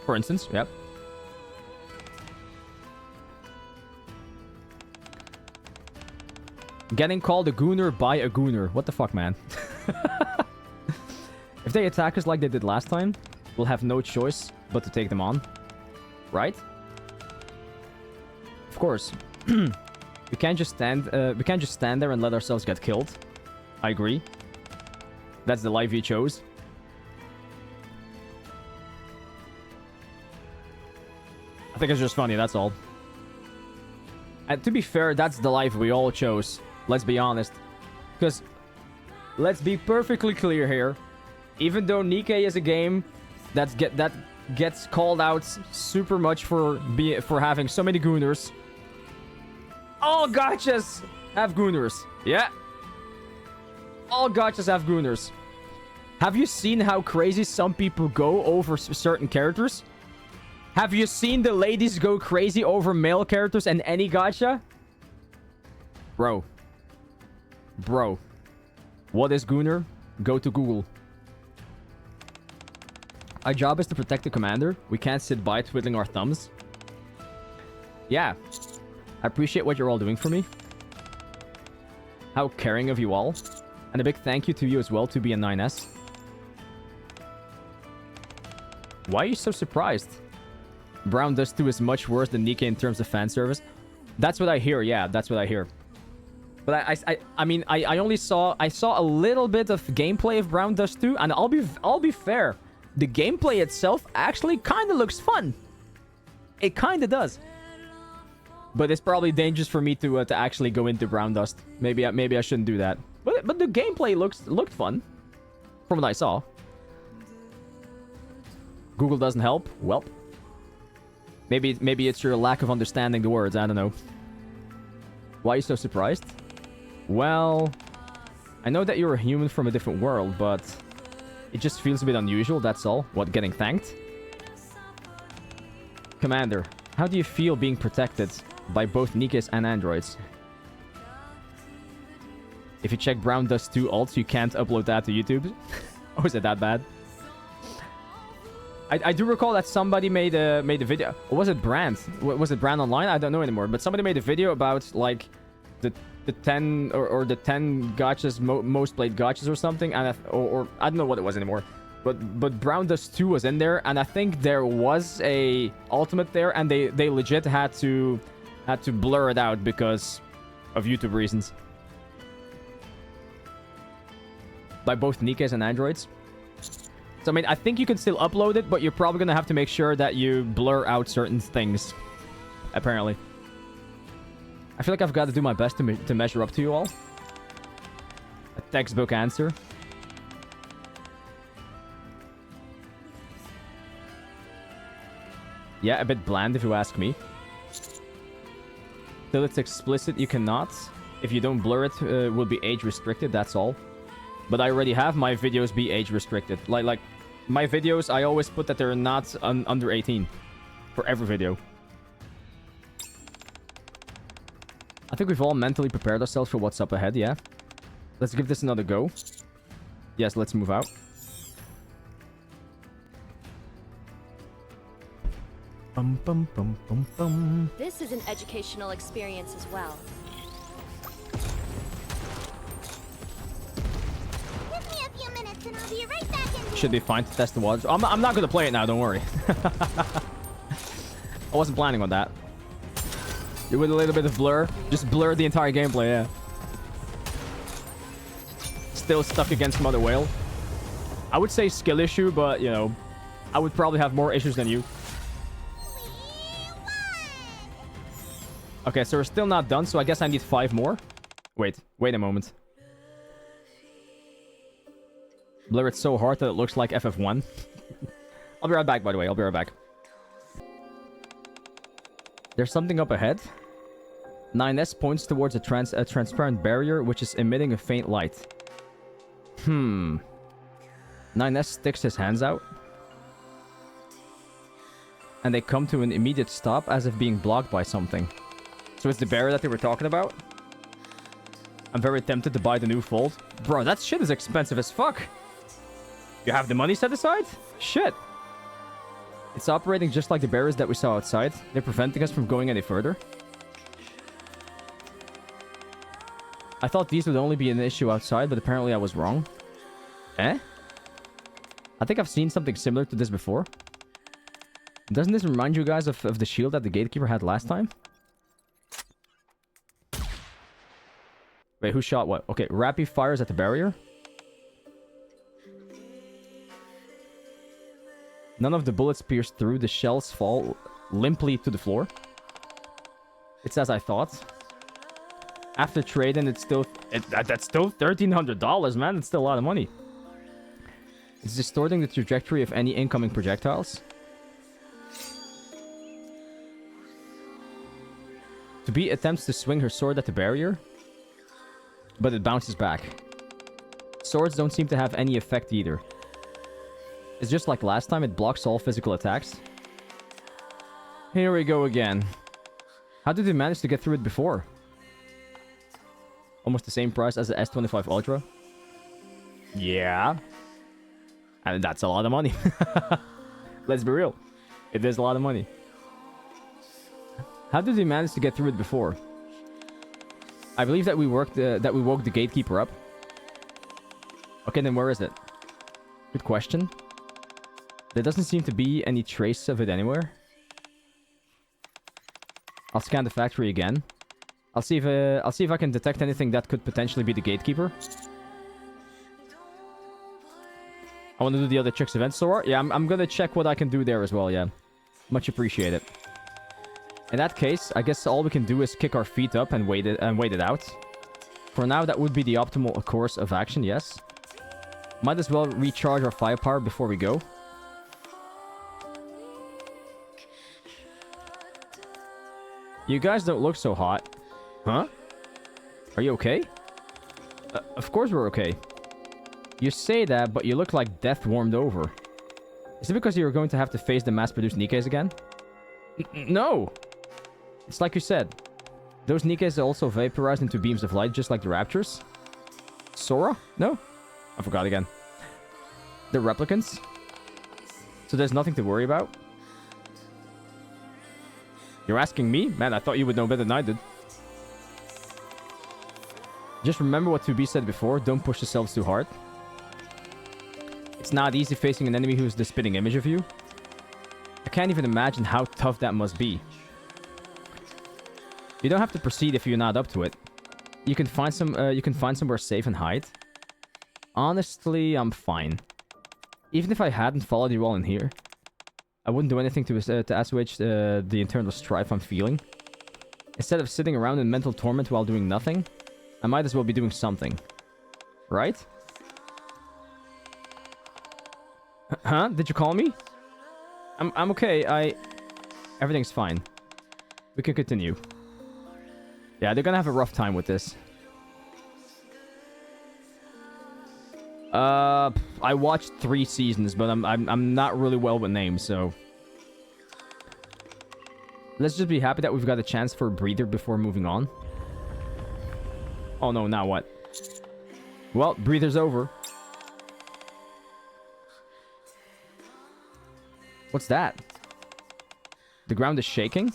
For instance, yep. Getting called a gooner by a gooner. What the fuck, man? If they attack us like they did last time, we'll have no choice but to take them on. Right? Of course. We can't just stand there and let ourselves get killed. I agree. That's the life we chose. I think it's just funny, that's all. And to be fair, that's the life we all chose. Let's be honest. Because, let's be perfectly clear here. Even though NIKKE is a game that gets called out super much for having so many gooners. All gachas have gooners. Yeah. All gachas have gooners. Have you seen how crazy some people go over certain characters? Have you seen the ladies go crazy over male characters in any gacha? Bro. Bro. What is gooner? Go to Google. Our job is to protect the commander. We can't sit by twiddling our thumbs. Yeah. I appreciate what you're all doing for me. How caring of you all. And a big thank you to you as well, to be a 9S. Why are you so surprised? Brown Dust 2 is much worse than NIKKE in terms of fan service. That's what I hear, yeah, that's what I hear. But I mean, I only saw a little bit of gameplay of Brown Dust 2, and I'll be fair. The gameplay itself actually kind of looks fun. It kind of does. But it's probably dangerous for me to actually go into Brown Dust. Maybe I shouldn't do that. But the gameplay looked fun. From what I saw. Google doesn't help. Welp. Maybe it's your lack of understanding the words. I don't know. Why are you so surprised? Well, I know that you're a human from a different world, but it just feels a bit unusual, that's all. What, getting thanked? Commander, how do you feel being protected by both NIKKEs and androids? If you check Brown Dust 2 alts, you can't upload that to YouTube. Oh, is it that bad? I do recall that somebody made a video. Or was it Brand? Was it Brand Online? I don't know anymore. But somebody made a video about, like, the 10 or the 10 gachas, most played gachas or something. And or I don't know what it was anymore. But Brown Dust 2 was in there. And I think there was a ultimate there. And they legit had to blur it out because of YouTube reasons. By both NIKKEs and androids. So, I mean, I think you can still upload it, but you're probably going to have to make sure that you blur out certain things. Apparently. I feel like I've got to do my best to measure up to you all. A textbook answer. Yeah, a bit bland if you ask me. Till it's explicit, you cannot. If you don't blur it, will be age restricted, that's all. But I already have my videos be age restricted. Like my videos, I always put that they're not under 18 for every video. I think we've all mentally prepared ourselves for what's up ahead, yeah? Let's give this another go. Yes, let's move out. Bum, bum, bum, bum, bum. This is an educational experience as well. Give me a few minutes and I'll be right back in. Should be fine to test the waters. I'm not going to play it now, don't worry. I wasn't planning on that. With a little bit of blur. Just blur the entire gameplay, yeah. Still stuck against Mother Whale. I would say skill issue, but, you know, I would probably have more issues than you. Okay, so we're still not done, so I guess I need 5 more. Wait a moment. Blur it so hard that it looks like FF1. I'll be right back, by the way. I'll be right back. There's something up ahead. 9S points towards a transparent barrier, which is emitting a faint light. 9S sticks his hands out. And they come to an immediate stop as if being blocked by something. So it's the barrier that they were talking about? I'm very tempted to buy the new Fold. Bro, that shit is expensive as fuck. You have the money set aside? Shit. It's operating just like the barriers that we saw outside. They're preventing us from going any further. I thought these would only be an issue outside, but apparently I was wrong. Eh? I think I've seen something similar to this before. Doesn't this remind you guys of the shield that the gatekeeper had last time? Wait, who shot what? Okay, Rappy fires at the barrier. None of the bullets pierce through. The shells fall limply to the floor. It's as I thought. After trading, it's still... that's still $1,300, man. It's still a lot of money. It's distorting the trajectory of any incoming projectiles. To be attempts to swing her sword at the barrier. But it bounces back. Swords don't seem to have any effect either. It's just like last time, it blocks all physical attacks. Here we go again. How did they manage to get through it before? Almost the same price as the S25 Ultra. Yeah. And that's a lot of money. Let's be real. It is a lot of money. How did they manage to get through it before? I believe that we woke the gatekeeper up. Okay, then where is it? Good question. There doesn't seem to be any trace of it anywhere. I'll scan the factory again. I'll see if I can detect anything that could potentially be the gatekeeper. I want to do the other chicks event store. Yeah, I'm gonna check what I can do there as well. Yeah, much appreciated. In that case, I guess all we can do is kick our feet up and wait it out. For now, that would be the optimal course of action, yes. Might as well recharge our firepower before we go. You guys don't look so hot. Huh? Are you okay? Of course we're okay. You say that, but you look like death warmed over. Is it because you're going to have to face the mass-produced NIKKEs again? No! It's like you said. Those NIKKEs also vaporized into beams of light, just like the Raptors. Sora? No? I forgot again. The replicants? So there's nothing to worry about? You're asking me? Man, I thought you would know better than I did. Just remember what 2B said before. Don't push yourselves too hard. It's not easy facing an enemy who's the spitting image of you. I can't even imagine how tough that must be. You don't have to proceed if you're not up to it. You can find somewhere safe and hide. Honestly, I'm fine. Even if I hadn't followed you all in here, I wouldn't do anything to assuage the internal strife I'm feeling. Instead of sitting around in mental torment while doing nothing, I might as well be doing something. Right? Huh? Did you call me? I'm okay. Everything's fine. We can continue. Yeah, they're gonna have a rough time with this. I watched 3 seasons, but I'm not really well with names, so let's just be happy that we've got a chance for a breather before moving on. Oh no, now what? Well, breather's over. What's that? The ground is shaking?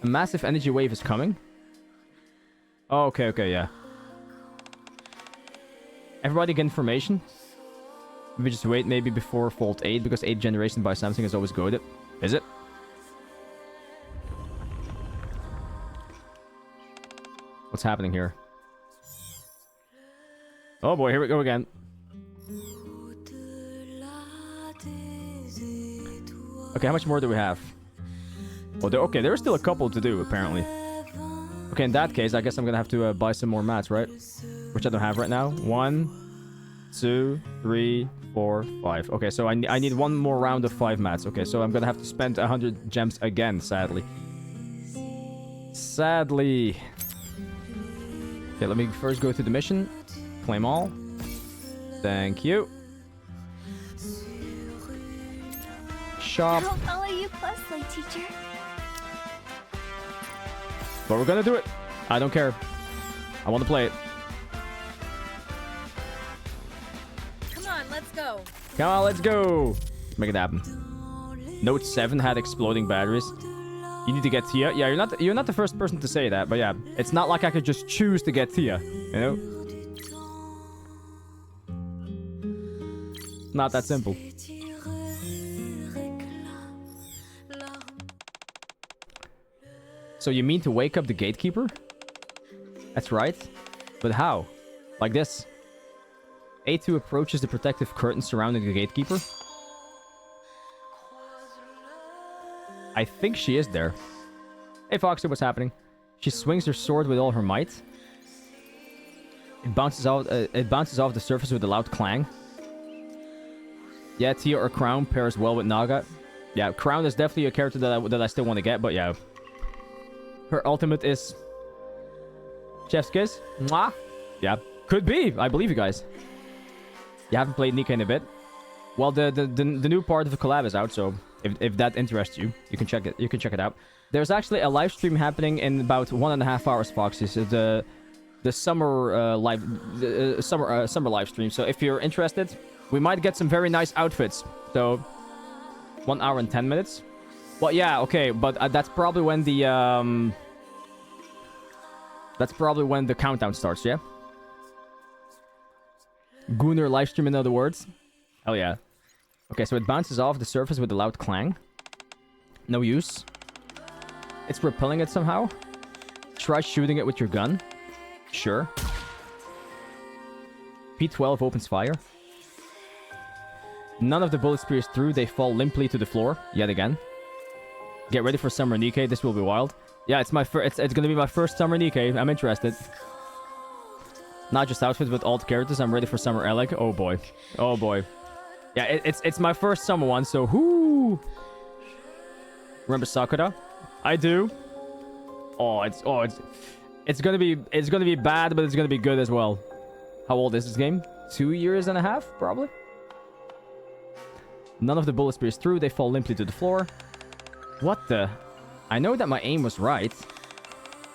A massive energy wave is coming? Oh, okay, yeah. Everybody get information? We just wait maybe before Fault 8, because 8th generation by Samsung is always good. Is it? What's happening here? Oh boy, here we go again. Okay, how much more do we have? Oh, okay, there's still a couple to do, apparently. Okay, in that case, I guess I'm gonna have to buy some more mats, right? Which I don't have right now. 1, 2, 3, 4, 5. Okay, so I need one more round of 5 mats. Okay, so I'm gonna have to spend 100 gems again, sadly. Sadly. Okay, let me first go through the mission. Claim all. Thank you. Shop. I'll follow you closely, teacher. But we're gonna do it. I don't care. I want to play it. Come on, let's go. Come on, let's go. Make it happen. Note 7 had exploding batteries. You need to get Tia. Yeah, you're not the first person to say that, but yeah, it's not like I could just choose to get Tia, you know? Not that simple. So you mean to wake up the gatekeeper? That's right. But how? Like this. A2 approaches the protective curtain surrounding the gatekeeper. I think she is there. Hey Foxy, what's happening? She swings her sword with all her might. It bounces off the surface with a loud clang. Yeah, Tia or Crown pairs well with Naga. Yeah, Crown is definitely a character that I still want to get, but yeah. Her ultimate is Chef's Kiss. Mwah. Yeah, could be. I believe you guys. You haven't played NIKKE in a bit. Well, the new part of the collab is out, so if that interests you, you can check it. You can check it out. There's actually a live stream happening in about 1.5 hours, Foxy. So the summer summer live stream. So if you're interested, we might get some very nice outfits. So 1 hour and 10 minutes. Well, yeah, okay, but that's probably when the countdown starts, yeah? Gunnar livestream, in other words. Hell yeah. Okay, so it bounces off the surface with a loud clang. No use. It's repelling it somehow. Try shooting it with your gun. Sure. P12 opens fire. None of the bullets pierce through. They fall limply to the floor, yet again. Get ready for summer NIKKE. This will be wild. Yeah, it's gonna be my first summer NIKKE. I'm interested. Not just outfits, but all the characters. I'm ready for Summer Alec. Oh boy. Oh boy. Yeah, it's my first summer one, so whoo! Remember Sakura? I do. It's gonna be bad, but it's gonna be good as well. How old is this game? 2 years and a half, probably. None of the bullets pierce through. They fall limply to the floor. What the? I know that my aim was right.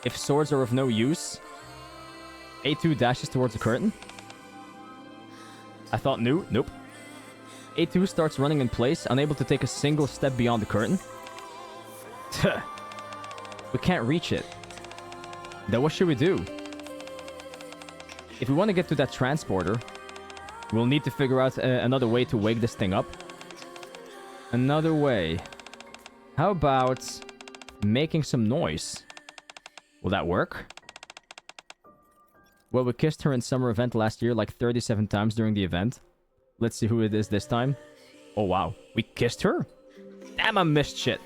If swords are of no use, A2 dashes towards the curtain. I thought new. Nope. A2 starts running in place, unable to take a single step beyond the curtain. We can't reach it. Then what should we do? If we want to get to that transporter, we'll need to figure out another way to wake this thing up. Another way. How about making some noise? Will that work? Well, we kissed her in summer event last year like 37 times during the event. Let's see who it is this time. Oh, wow. We kissed her? Damn, I missed shit.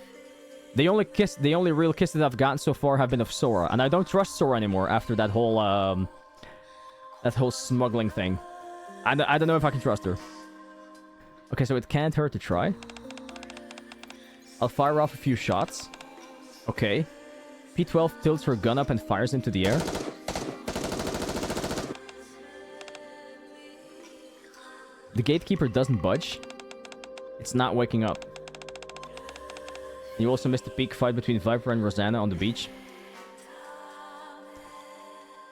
The only real kiss that I've gotten so far have been of Sora. And I don't trust Sora anymore after that whole smuggling thing. I don't know if I can trust her. Okay, so it can't hurt to try. I'll fire off a few shots. Okay. P12 tilts her gun up and fires into the air. The gatekeeper doesn't budge. It's not waking up. You also missed the peak fight between Viper and Rosanna on the beach.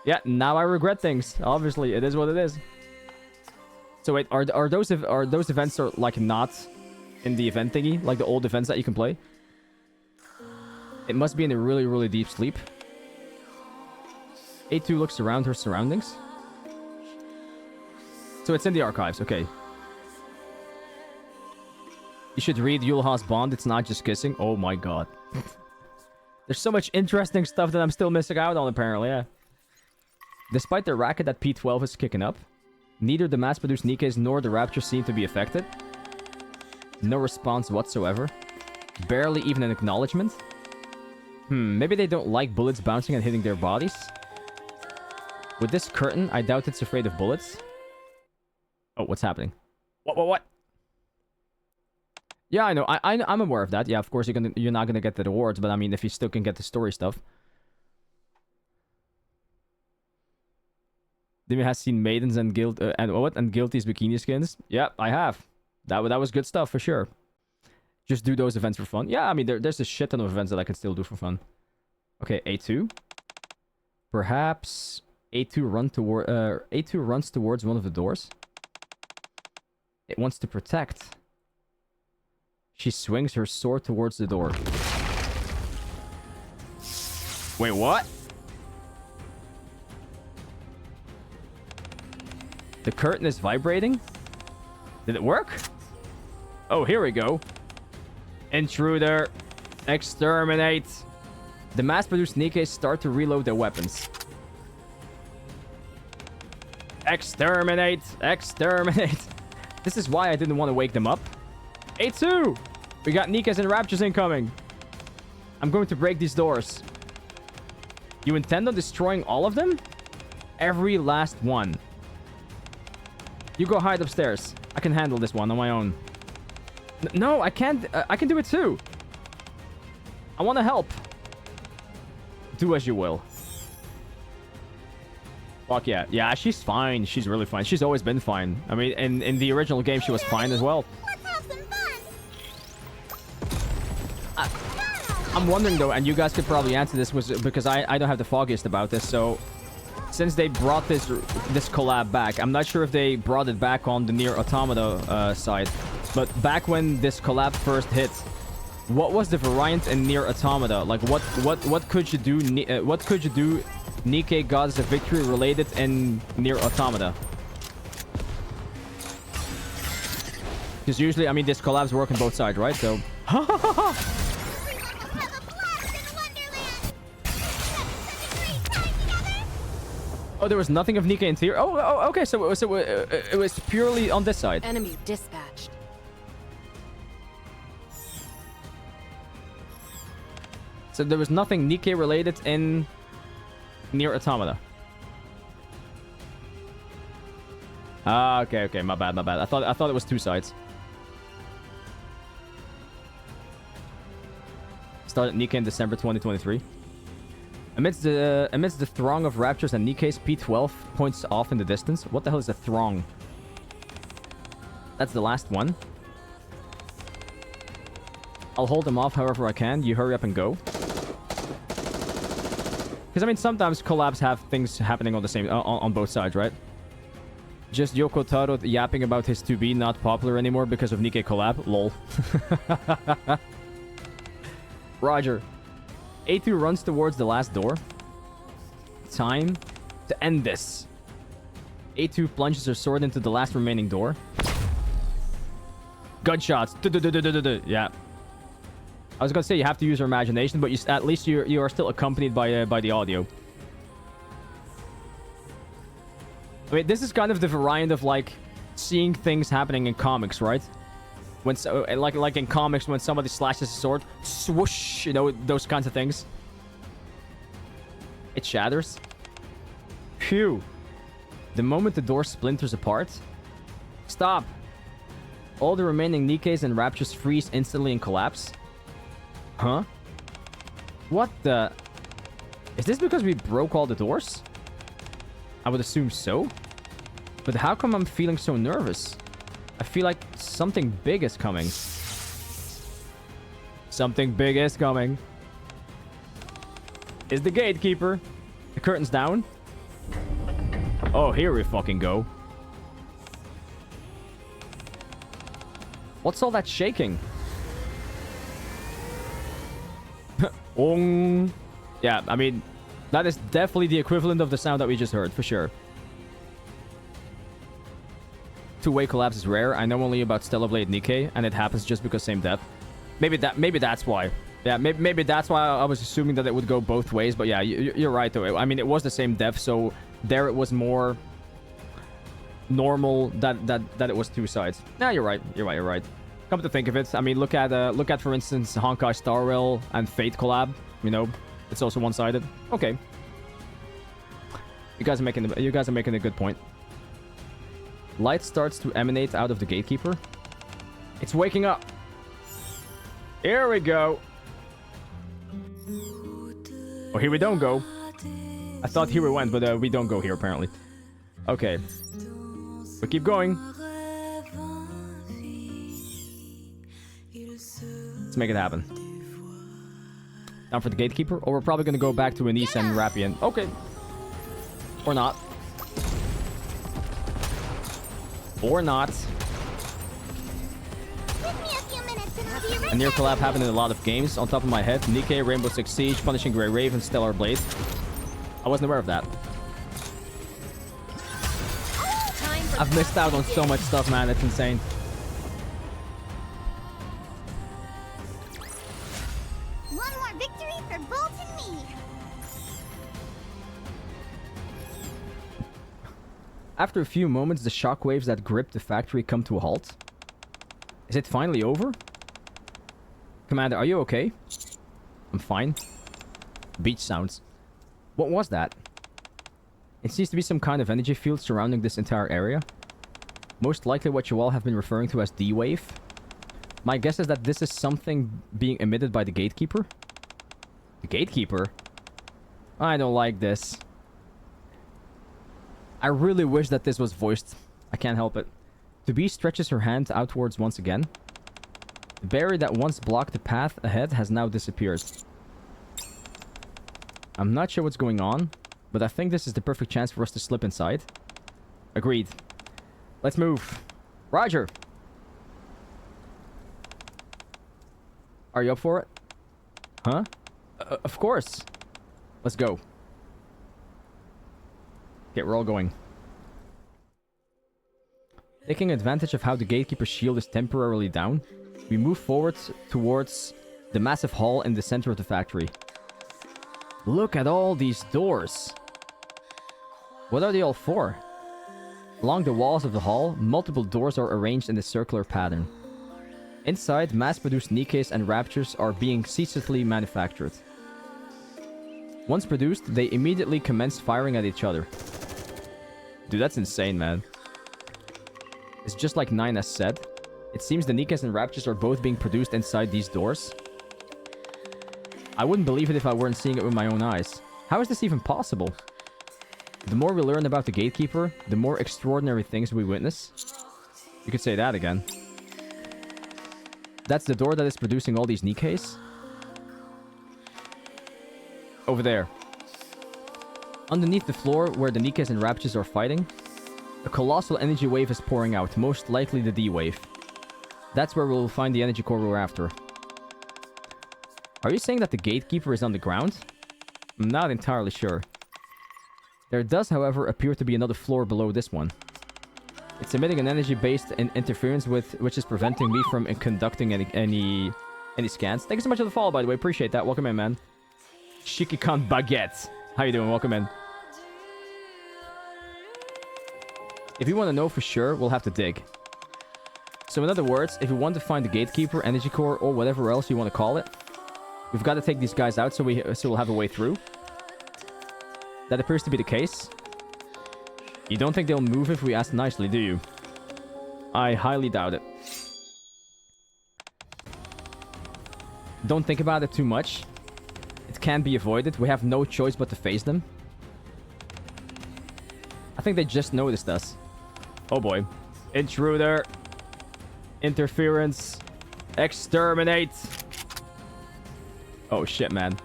Yeah, now I regret things. Obviously, it is what it is. So wait, are those events like not in the event thingy? Like the old events that you can play? It must be in a really, really deep sleep. A2 looks around her surroundings. So it's in the archives, okay. You should read Yulha's Bond, it's not just kissing. Oh my god. There's so much interesting stuff that I'm still missing out on, apparently, yeah. Despite the racket that P12 is kicking up, neither the mass-produced NIKKEs nor the Rapture seem to be affected. No response whatsoever. Barely even an acknowledgement. Maybe they don't like bullets bouncing and hitting their bodies. With this curtain, I doubt it's afraid of bullets. Oh, what's happening? What? Yeah, I know. I'm aware of that. Yeah, of course you're not gonna get the rewards, but I mean, if you still can get the story stuff. Dimi has seen Maidens and Guilty's bikini skins. Yeah, I have. That was good stuff for sure. Just do those events for fun. Yeah, I mean, there's a shit ton of events that I can still do for fun. Okay, A2. Perhaps A2 runs towards one of the doors. It wants to protect. She swings her sword towards the door. Wait, what? The curtain is vibrating? Did it work? Oh, here we go. Intruder. Exterminate. The mass-produced NIKKEs start to reload their weapons. Exterminate. Exterminate. This is why I didn't want to wake them up. A2! We got NIKKEs and Raptures incoming. I'm going to break these doors. You intend on destroying all of them? Every last one. You go hide upstairs. I can handle this one on my own. No, I can't. I can do it too. I want to help. Do as you will. Fuck yeah. Yeah, she's fine. She's really fine. She's always been fine. I mean, in the original game, she was fine as well. Let's have some fun. I'm wondering though, and you guys could probably answer this, was because I don't have the foggiest about this. So, since they brought this collab back, I'm not sure if they brought it back on the NieR Automata side, but back when this collab first hit, what was the variant in NieR Automata? Like, what could you do? What could you do? NIKKE Goddess of Victory related in NieR Automata. Because usually, I mean, this collabs work on both sides, right? So. Oh, there was nothing of NIKKE in theory. Oh, okay. So it was purely on this side. Enemy dispatched. So there was nothing NIKKE related in NieR Automata. Ah, okay, okay. My bad, my bad. I thought it was two sides. Started NIKKE in December 2023. Amidst the throng of raptures and NIKKE's, P12 points off in the distance. What the hell is a throng? That's the last one. I'll hold them off however I can. You hurry up and go. Because, I mean, sometimes collabs have things happening on the same... on both sides, right? Just Yoko Taro yapping about his to be not popular anymore because of NIKKE collab. Lol. Roger. A2 runs towards the last door. Time to end this. A2 plunges her sword into the last remaining door. Gunshots. Yeah. I was gonna say you have to use your imagination, but at least you are still accompanied by the audio. I mean, this is kind of the variant of like seeing things happening in comics, right? When like in comics, when somebody slashes a sword, swoosh, you know, those kinds of things. It shatters. Phew. The moment the door splinters apart. Stop. All the remaining NIKKEs and raptures freeze instantly and collapse. Huh? What the... Is this because we broke all the doors? I would assume so. But how come I'm feeling so nervous? I feel like something big is coming. Something big is coming. Is the gatekeeper. The curtain's down. Oh, here we fucking go. What's all that shaking? Yeah, I mean, that is definitely the equivalent of the sound that we just heard, for sure. Two-way collapse is rare. I know only about Stellar Blade NIKKE, and it happens just because same depth. Maybe that's why. Yeah, maybe that's why I was assuming that it would go both ways. But yeah, you're right though. I mean, it was the same depth, so there it was more normal that it was two sides. Nah, you're right. You're right. Come to think of it, I mean, look at for instance Honkai Star Rail and Fate collab. You know, it's also one-sided. Okay. You guys are making a good point. Light starts to emanate out of the gatekeeper. It's waking up. Here we go. Oh, here we don't go. I thought here we went, but we don't go here apparently. Okay. We keep going. Let's make it happen. Down for the gatekeeper, or we're probably gonna go back to Anise and Rappian. Okay. Or not. Or not. A NieR collab happened in a lot of games. On top of my head, NIKKE, Rainbow Six Siege, Punishing Grey Raven, Stellar Blade. I wasn't aware of that. I've missed out on so much stuff, man. It's insane. One more victory for Bolt and me. After a few moments, the shockwaves that grip the factory come to a halt. Is it finally over? Commander, are you okay? I'm fine. Beach sounds. What was that? It seems to be some kind of energy field surrounding this entire area. Most likely what you all have been referring to as D-Wave. My guess is that this is something being emitted by the gatekeeper. The gatekeeper? I don't like this. I really wish that this was voiced. I can't help it. To be stretches her hand outwards once again. The barrier that once blocked the path ahead has now disappeared. I'm not sure what's going on, but I think this is the perfect chance for us to slip inside. Agreed. Let's move. Roger. Are you up for it? Huh? Of course. Let's go. Okay, we're all going. Taking advantage of how the gatekeeper's shield is temporarily down, we move forward towards the massive hall in the center of the factory. Look at all these doors. What are they all for? Along the walls of the hall, multiple doors are arranged in a circular pattern. Inside, mass-produced NIKKEs and Raptures are being ceaselessly manufactured. Once produced, they immediately commence firing at each other. Dude, that's insane, man. is just like 9S said. It seems the NIKKEs and Raptures are both being produced inside these doors. I wouldn't believe it if I weren't seeing it with my own eyes. How is this even possible? The more we learn about the gatekeeper, the more extraordinary things we witness. You could say that again. That's the door that is producing all these NIKKEs. Over there. Underneath the floor where the NIKKEs and Raptures are fighting, a colossal energy wave is pouring out, most likely the D wave. That's where we'll find the energy core we're after. Are you saying that the gatekeeper is on the ground? I'm not entirely sure. There does, however, appear to be another floor below this one. It's emitting an energy-based interference which is preventing me from conducting any scans. Thank you so much for the follow, by the way. Appreciate that. Welcome in, man. Shikikan Baguette. How you doing? Welcome in. If you want to know for sure, we'll have to dig. So in other words, if we want to find the gatekeeper, energy core, or whatever else you want to call it, we've got to take these guys out so we'll have a way through. That appears to be the case. You don't think they'll move if we ask nicely, do you? I highly doubt it. Don't think about it too much. It can be avoided. We have no choice but to face them. I think they just noticed us. Oh boy. Intruder. Interference. Exterminate. Oh shit, man.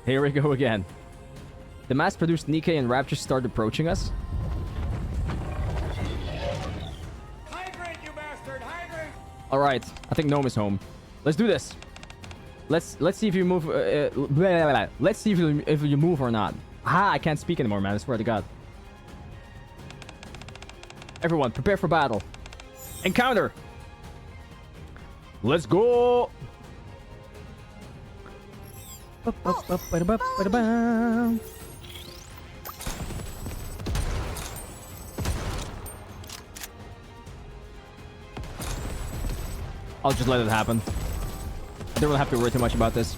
Here we go again. The mass-produced NIKKE and Raptures start approaching us. Hydrate, you bastard! Hydrate! Alright, I think Gnome is home. Let's do this. Let's see if you move. Let's see if you move or not. Ah, I can't speak anymore, man. I swear to God. Everyone, prepare for battle. Encounter! Let's go! I'll just let it happen. Don't really have to worry too much about this.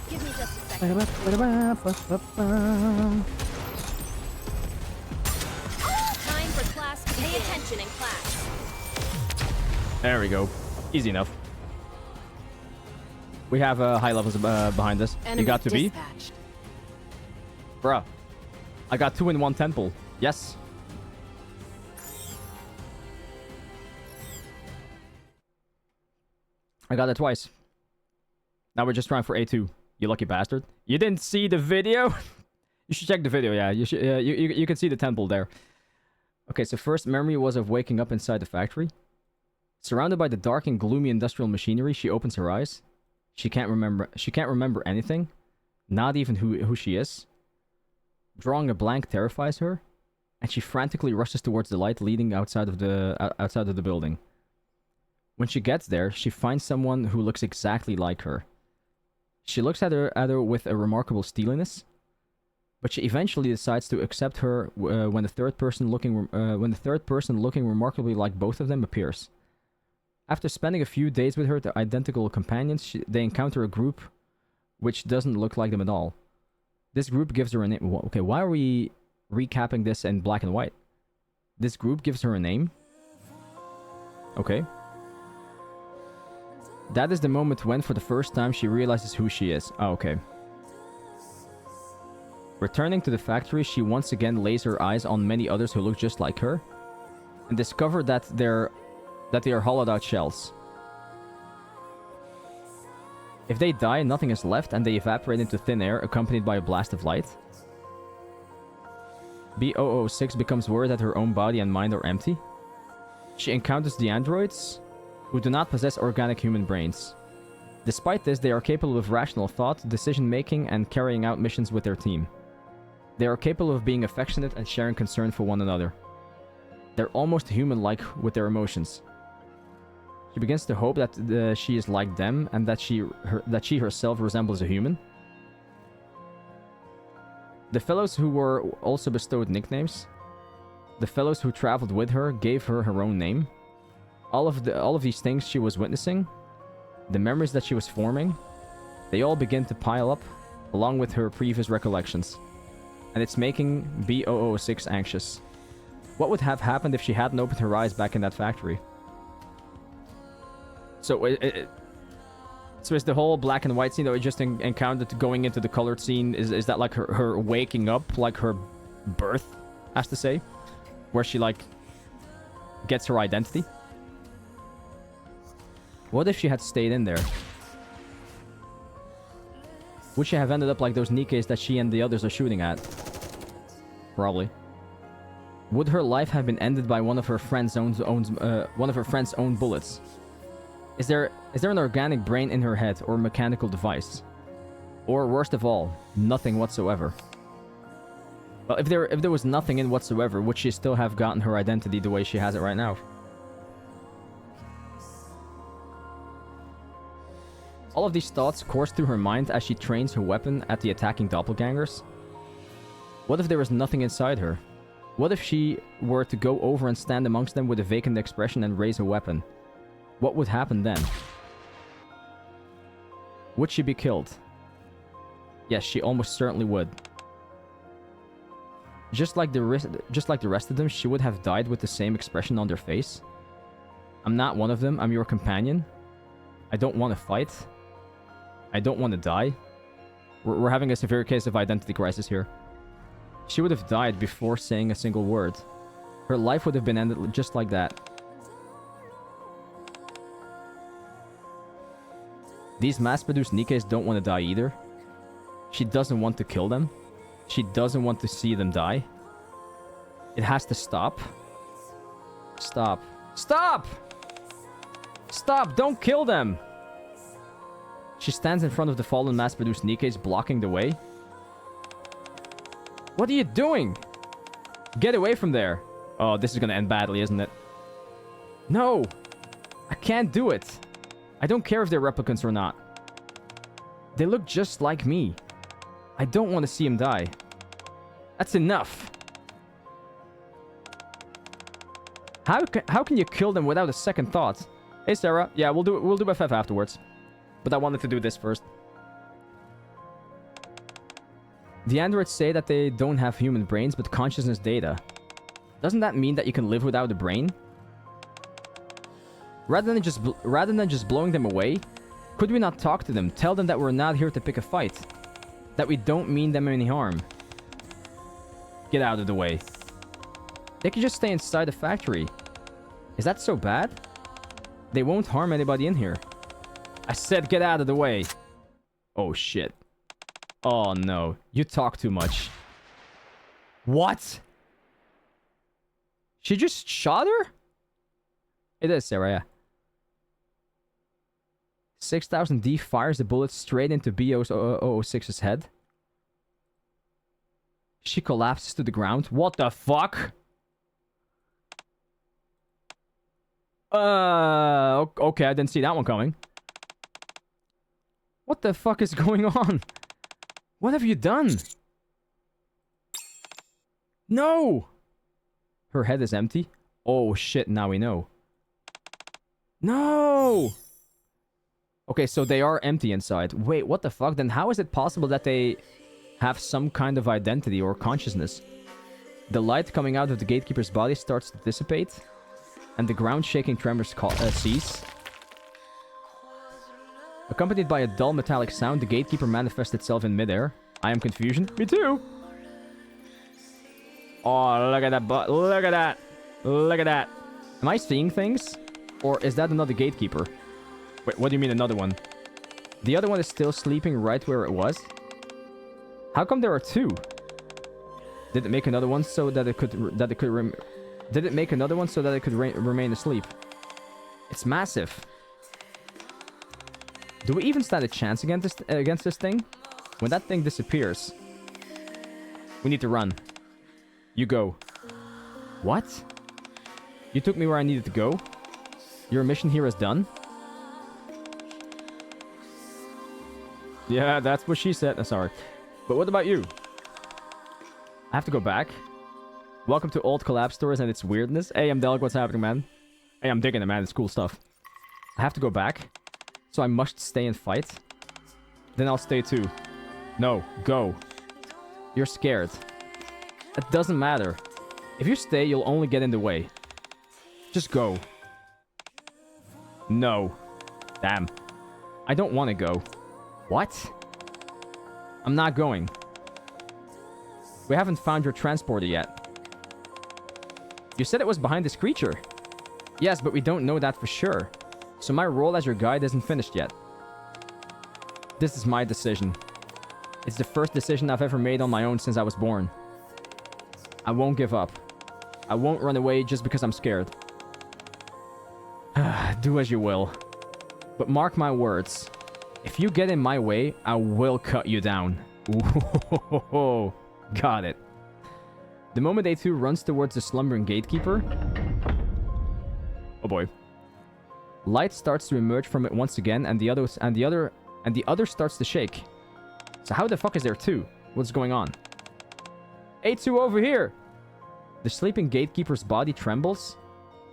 Give me just a second. Time for class to pay attention in class. There we go. Easy enough. We have high levels behind us. Enemy You got to dispatched. be? Bruh. I got 2 in 1 temple. Yes. I got it twice. Now we're just trying for A2. You lucky bastard. You didn't see the video? You should check the video, yeah. You should, you can see the temple there. Okay, so first memory was of waking up inside the factory. Surrounded by the dark and gloomy industrial machinery, she opens her eyes. She can't remember anything. Not even who she is. Drawing a blank terrifies her, and she frantically rushes towards the light leading outside of the building. When she gets there, she finds someone who looks exactly like her. She looks at her with a remarkable steeliness, but she eventually decides to accept her when the third person looking remarkably like both of them appears. After spending a few days with her, the identical companions, they encounter a group which doesn't look like them at all. This group gives her a name. Okay, why are we recapping this in black and white? This group gives her a name. Okay. That is the moment when, for the first time, she realizes who she is. Oh, okay. Returning to the factory, she once again lays her eyes on many others who look just like her, and discover that they are hollowed out shells. If they die, nothing is left, and they evaporate into thin air, accompanied by a blast of light. B006 becomes worried that her own body and mind are empty. She encounters the androids, who do not possess organic human brains. Despite this, they are capable of rational thought, decision-making, and carrying out missions with their team. They are capable of being affectionate and sharing concern for one another. They're almost human-like with their emotions. She begins to hope that she is like them, and that she herself resembles a human. The fellows who were also bestowed nicknames. The fellows who traveled with her gave her her own name. All of these things she was witnessing, the memories that she was forming, they all begin to pile up, along with her previous recollections. And it's making B006 anxious. What would have happened if she hadn't opened her eyes back in that factory? So so is the whole black and white scene that we just encountered going into the colored scene, is that like her waking up, like her birth, has to say? Where she like gets her identity? What if she had stayed in there? Would she have ended up like those NIKKEs that she and the others are shooting at? Probably. Would her life have been ended by one of her friend's own bullets? Is there an organic brain in her head or mechanical device? Or worst of all, nothing whatsoever? Well, if there was nothing in whatsoever, would she still have gotten her identity the way she has it right now? All of these thoughts course through her mind as she trains her weapon at the attacking doppelgangers. What if there was nothing inside her? What if she were to go over and stand amongst them with a vacant expression and raise a weapon? What would happen then? Would she be killed? Yes, she almost certainly would. Just like the rest of them, she would have died with the same expression on their face. I'm not one of them, I'm your companion. I don't want to fight. I don't want to die. We're having a severe case of identity crisis here. She would have died before saying a single word. Her life would have been ended just like that. These mass-produced NIKKEs don't want to die either. She doesn't want to kill them. She doesn't want to see them die. It has to stop. Stop. Stop! Stop! Don't kill them! She stands in front of the fallen mass-produced NIKKEs, blocking the way. What are you doing? Get away from there. Oh, this is gonna end badly, isn't it? No! I can't do it. I don't care if they're replicants or not. They look just like me. I don't want to see him die. That's enough. How can you kill them without a second thought? Hey, Sarah. Yeah, we'll do FF afterwards. But I wanted to do this first. The androids say that they don't have human brains, but consciousness data. Doesn't that mean that you can live without a brain? Rather than just blowing them away, could we not talk to them, tell them that we're not here to pick a fight, that we don't mean them any harm? Get out of the way. They could just stay inside the factory. Is that so bad? They won't harm anybody in here. I said get out of the way. Oh shit. Oh no. You talk too much. What? She just shot her? It is Sarah, yeah. 6000D fires the bullet straight into BO's 006's head. She collapses to the ground. What the fuck? Okay, I didn't see that one coming. What the fuck is going on? What have you done? No! Her head is empty. Oh shit, now we know. No! Okay, so they are empty inside. Wait, what the fuck? Then how is it possible that they have some kind of identity or consciousness? The light coming out of the gatekeeper's body starts to dissipate, and the ground-shaking tremors cease. Accompanied by a dull metallic sound, the gatekeeper manifests itself in midair. I am confusion. Me too! Oh, look at that butt. Look at that. Look at that. Am I seeing things? Or is that another gatekeeper? Wait, what do you mean another one? The other one is still sleeping right where it was? How come there are two? Did it make another one so that it could Did it make another one so that it could remain asleep? It's massive. Do we even stand a chance against this thing? When that thing disappears, we need to run. You go. What? You took me where I needed to go? Your mission here is done? Yeah, that's what she said. Sorry. But what about you? I have to go back. Welcome to old collab stories and its weirdness. Hey, I'm Delg. What's happening, man? Hey, I'm digging it, man. It's cool stuff. I have to go back. So I must stay and fight. Then I'll stay too. No, go. You're scared. It doesn't matter. If you stay, you'll only get in the way. Just go. No. Damn. I don't want to go. What? I'm not going. We haven't found your transporter yet. You said it was behind this creature. Yes, but we don't know that for sure. So my role as your guide isn't finished yet. This is my decision. It's the first decision I've ever made on my own since I was born. I won't give up. I won't run away just because I'm scared. Do as you will. But mark my words. If you get in my way, I will cut you down. Ooh, got it. The moment A2 runs towards the slumbering gatekeeper... Oh boy. Light starts to emerge from it once again, and the other starts to shake. So how the fuck is there two? What's going on? A2 over here! The sleeping gatekeeper's body trembles,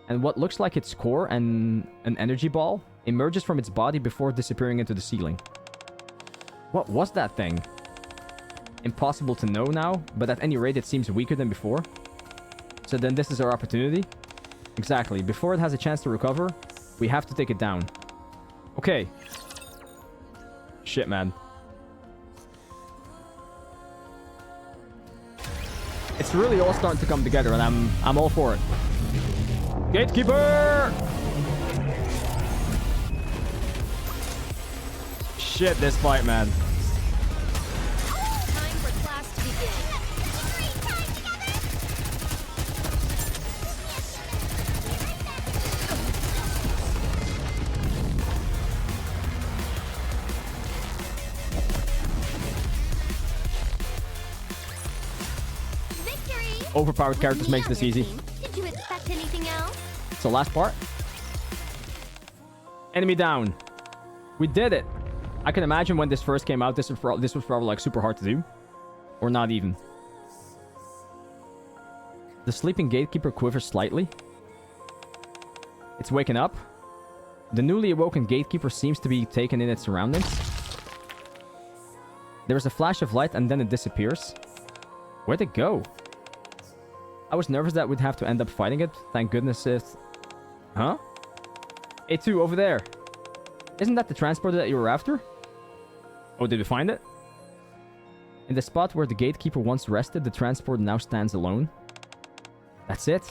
and what looks like its core and an energy ball emerges from its body before disappearing into the ceiling. What was that thing? Impossible to know now, but at any rate it seems weaker than before. So then this is our opportunity. Exactly. Before it has a chance to recover, we have to take it down. Okay. Shit, man. It's really all starting to come together, and I'm all for it. Gatekeeper! Shit, this fight, man. Time for class to begin. Victory! Overpowered characters makes this easy. Did you expect anything else? So last part. Enemy down. We did it. I can imagine when this first came out, this was probably like super hard to do. Or not even. The sleeping gatekeeper quivers slightly. It's waking up. The newly awoken gatekeeper seems to be taken in its surroundings. There is a flash of light and then it disappears. Where'd it go? I was nervous that we'd have to end up fighting it. Thank goodness it... Huh? A2, over there. Isn't that the transporter that you were after? Oh, did we find it? In the spot where the gatekeeper once rested, the transporter now stands alone. That's it.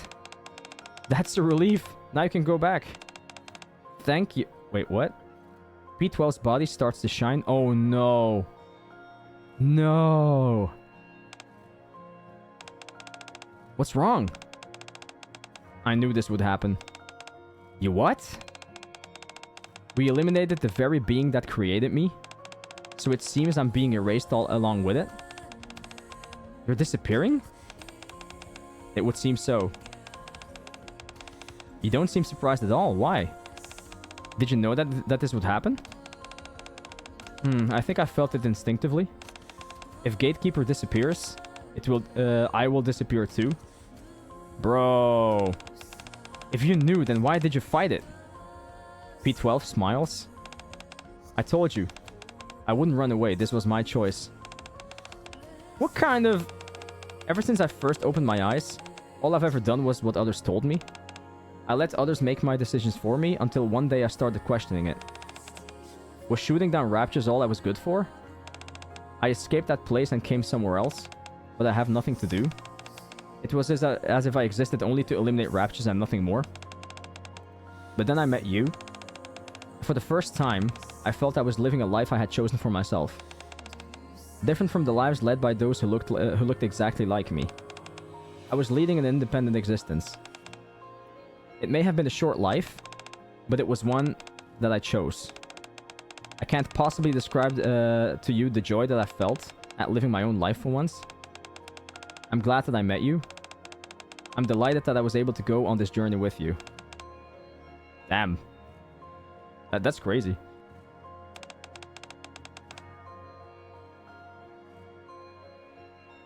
That's a relief. Now you can go back. Thank you. Wait, what? P12's body starts to shine. Oh, no. No. What's wrong? I knew this would happen. You what? We eliminated the very being that created me. So it seems I'm being erased all along with it. You're disappearing? It would seem so. You don't seem surprised at all. Why? Did you know that this would happen? I think I felt it instinctively. If Gatekeeper disappears, I will disappear too. Bro. If you knew, then why did you fight it? P12 smiles. I told you. I wouldn't run away. This was my choice. What kind of... Ever since I first opened my eyes, all I've ever done was what others told me. I let others make my decisions for me until one day I started questioning it. Was shooting down raptures all I was good for? I escaped that place and came somewhere else, but I have nothing to do. It was as if I existed only to eliminate raptures and nothing more. But then I met you. For the first time, I felt I was living a life I had chosen for myself. Different from the lives led by those who looked exactly like me. I was leading an independent existence. It may have been a short life, but it was one that I chose. I can't possibly describe to you the joy that I felt at living my own life for once. I'm glad that I met you. I'm delighted that I was able to go on this journey with you. Damn. That's crazy.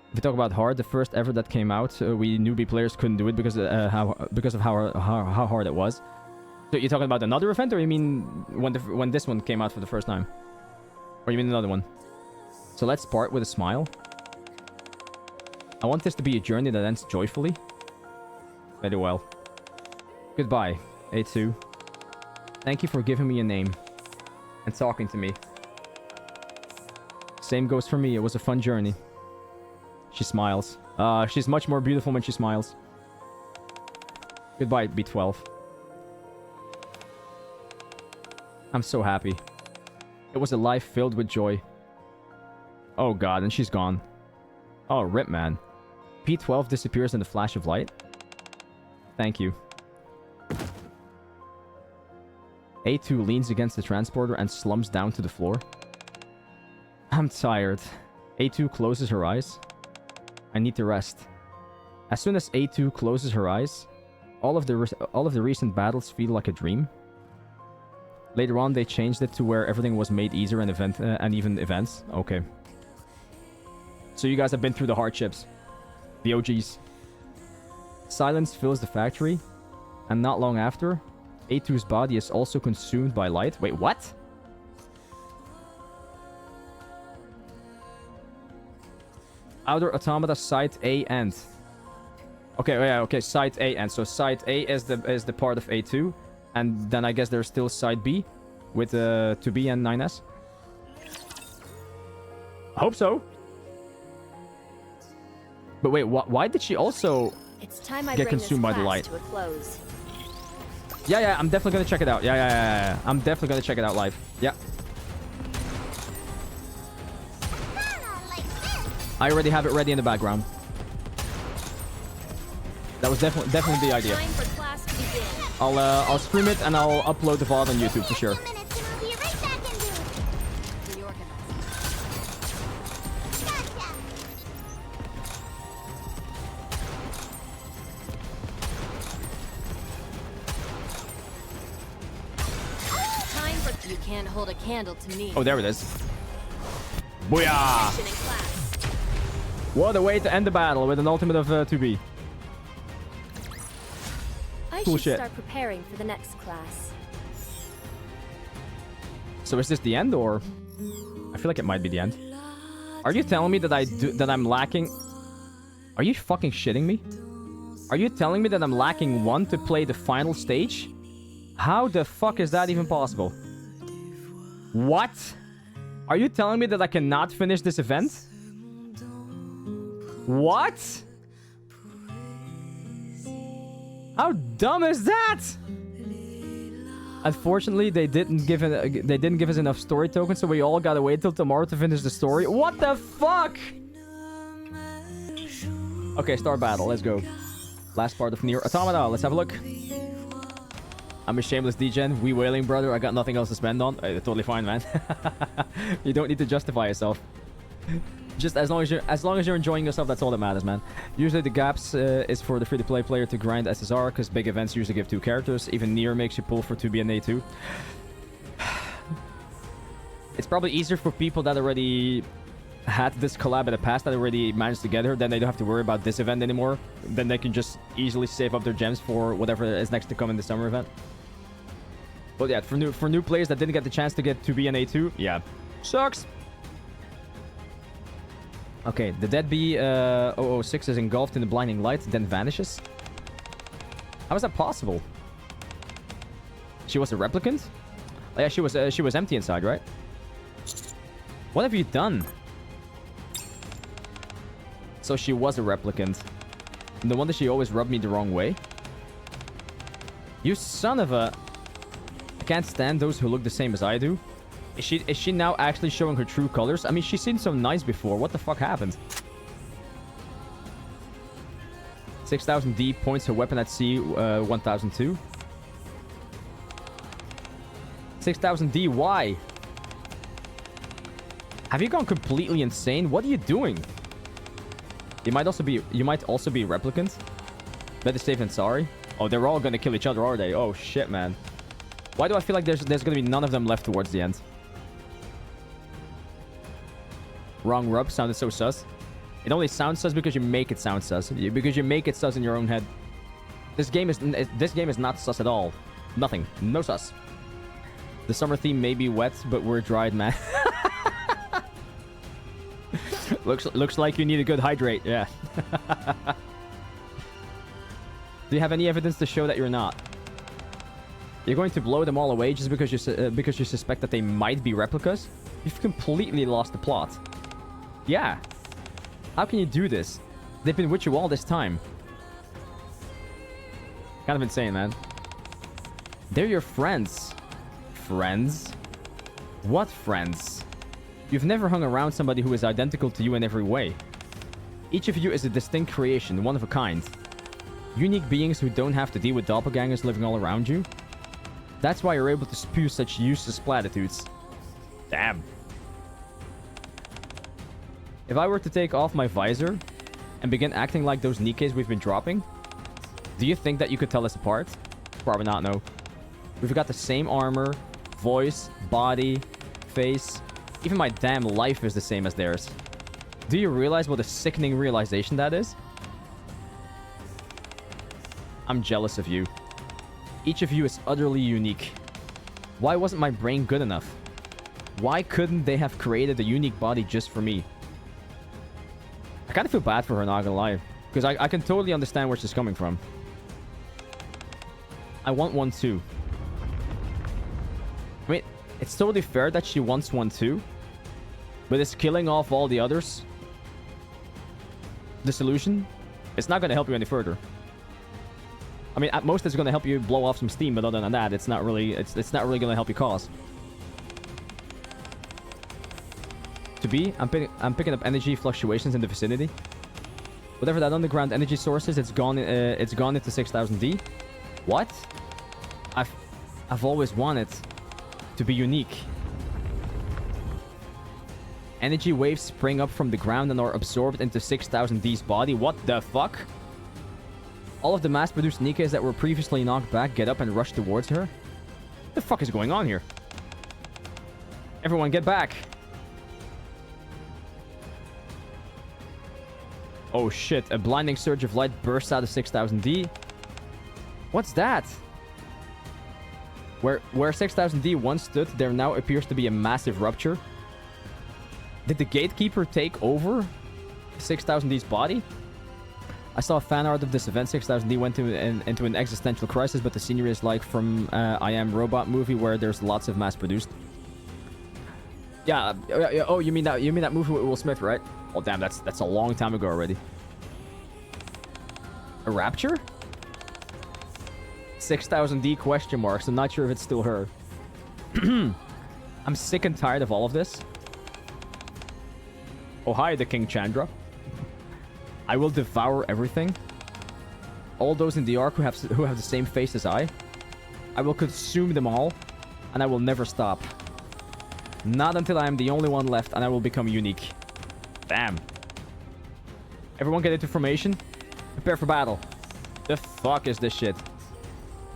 If we talk about hard, the first ever that came out, we newbie players couldn't do it because of how hard it was. So you're talking about another event, or you mean when this one came out for the first time? Or you mean another one? So let's part with a smile. I want this to be a journey that ends joyfully. Very well. Goodbye, A2. Thank you for giving me a name. And talking to me. Same goes for me. It was a fun journey. She smiles. She's much more beautiful when she smiles. Goodbye, B12. I'm so happy. It was a life filled with joy. Oh god, and she's gone. Oh, rip, man. P12 disappears in a flash of light. Thank you. A2 leans against the transporter and slumps down to the floor. I'm tired. A2 closes her eyes. I need to rest. As soon as A2 closes her eyes, all of the recent battles feel like a dream. Later on, they changed it to where everything was made easier and even events. Okay. So you guys have been through the hardships. The OGs. Silence fills the factory, and not long after, A2's body is also consumed by light. Wait, what? Outer Automata Site A end. Okay, yeah, okay, Site A end. So Site A is the part of A2, and then I guess there's still Site B with 2B and 9S. I hope so. But wait, why did she also get consumed by the light? Yeah, I'm definitely gonna check it out. Yeah. I'm definitely gonna check it out live. Yeah. I already have it ready in the background. That was definitely the idea. I'll stream it and I'll upload the VOD on YouTube for sure. You can't hold a candle to me. Oh, there it is. Booyah! What a way to end the battle with an ultimate of 2B. I Cool should shit. start preparing for the next class. So is this the end, or I feel like it might be the end? Are you telling me that I'm lacking? Are you fucking shitting me? Are you telling me that I'm lacking 1 to play the final stage? How the fuck is that even possible? What? Are you telling me that I cannot finish this event? What? How dumb is that? Unfortunately, they didn't give us enough story tokens, so we all gotta wait till tomorrow to finish the story. What the fuck? Okay, start battle. Let's go. Last part of NieR Automata. Let's have a look. I'm a shameless degen. We wailing, brother. I got nothing else to spend on. Totally fine, man. You don't need to justify yourself. Just as long as you're enjoying yourself, that's all that matters, man. Usually the gaps is for the free-to-play player to grind SSR, because big events usually give 2 characters. Even NieR makes you pull for 2B and A2. It's probably easier for people that already had this collab in the past, that already managed to get her. Then they don't have to worry about this event anymore. Then they can just easily save up their gems for whatever is next to come in the summer event. But yeah, for new players that didn't get the chance to get 2B and A2, yeah, sucks. Okay, the dead B-006 is engulfed in the blinding light, then vanishes. How is that possible? She was a replicant? Oh, yeah, she was empty inside, right? What have you done? So she was a replicant. No wonder she always rubbed me the wrong way. You son of a... I can't stand those who look the same as I do. Is she now actually showing her true colors? I mean, she seemed so nice before. What the fuck happened? 6,000 D points her weapon at C 1,002. 6,000 D, why? Have you gone completely insane? What are you doing? You might also be a replicant. Better safe than sorry. Oh, they're all gonna kill each other, are they? Oh shit, man. Why do I feel like there's gonna be none of them left towards the end? Wrong rub sounded so sus. It only sounds sus because you make it sound sus. Because you make it sus in your own head. This game is not sus at all. Nothing. No sus. The summer theme may be wet, but we're dried, man. looks like you need a good hydrate. Yeah. Do you have any evidence to show that you're not? You're going to blow them all away just because you suspect that they might be replicas? You've completely lost the plot. Yeah. How can you do this? They've been with you all this time. Kind of insane, man. They're your friends. Friends? What friends? You've never hung around somebody who is identical to you in every way. Each of you is a distinct creation, one of a kind. Unique beings who don't have to deal with doppelgangers living all around you. That's why you're able to spew such useless platitudes. Damn. If I were to take off my visor and begin acting like those NIKKEs we've been dropping, do you think that you could tell us apart? Probably not, no. We've got the same armor, voice, body, face. Even my damn life is the same as theirs. Do you realize what a sickening realization that is? I'm jealous of you. Each of you is utterly unique. Why wasn't my brain good enough? Why couldn't they have created a unique body just for me? I kind of feel bad for her, not gonna lie. Because I can totally understand where she's coming from. I want one too. I mean, it's totally fair that she wants one too. But is killing off all the others the solution? It's not gonna help you any further. I mean, at most it's gonna help you blow off some steam, but other than that, it's not really gonna help your cause. To be, I'm picking up energy fluctuations in the vicinity. Whatever that underground energy source is, it's gone into 6000D. What? I've always wanted to be unique. Energy waves spring up from the ground and are absorbed into 6000D's body. What the fuck? All of the mass-produced NIKKEs that were previously knocked back get up and rush towards her. What the fuck is going on here? Everyone get back. Oh shit, a blinding surge of light bursts out of 6000D. What's that? Where 6000D once stood, there now appears to be a massive rupture. Did the gatekeeper take over 6000D's body? I saw a fan art of this event. 6000D went into an existential crisis, but the scenery is like from I Am Robot movie where there's lots of mass-produced. Yeah. Oh, you mean that movie with Will Smith, right? Oh damn, that's a long time ago already. A rapture? 6000D question marks. I'm not sure if it's still her. I'm sick and tired of all of this. Oh hi, the King Chandra. I will devour everything. All those in the Ark who have the same face as I will consume them all, and I will never stop. Not until I am the only one left, and I will become unique. Damn. Everyone get into formation. Prepare for battle. The fuck is this shit?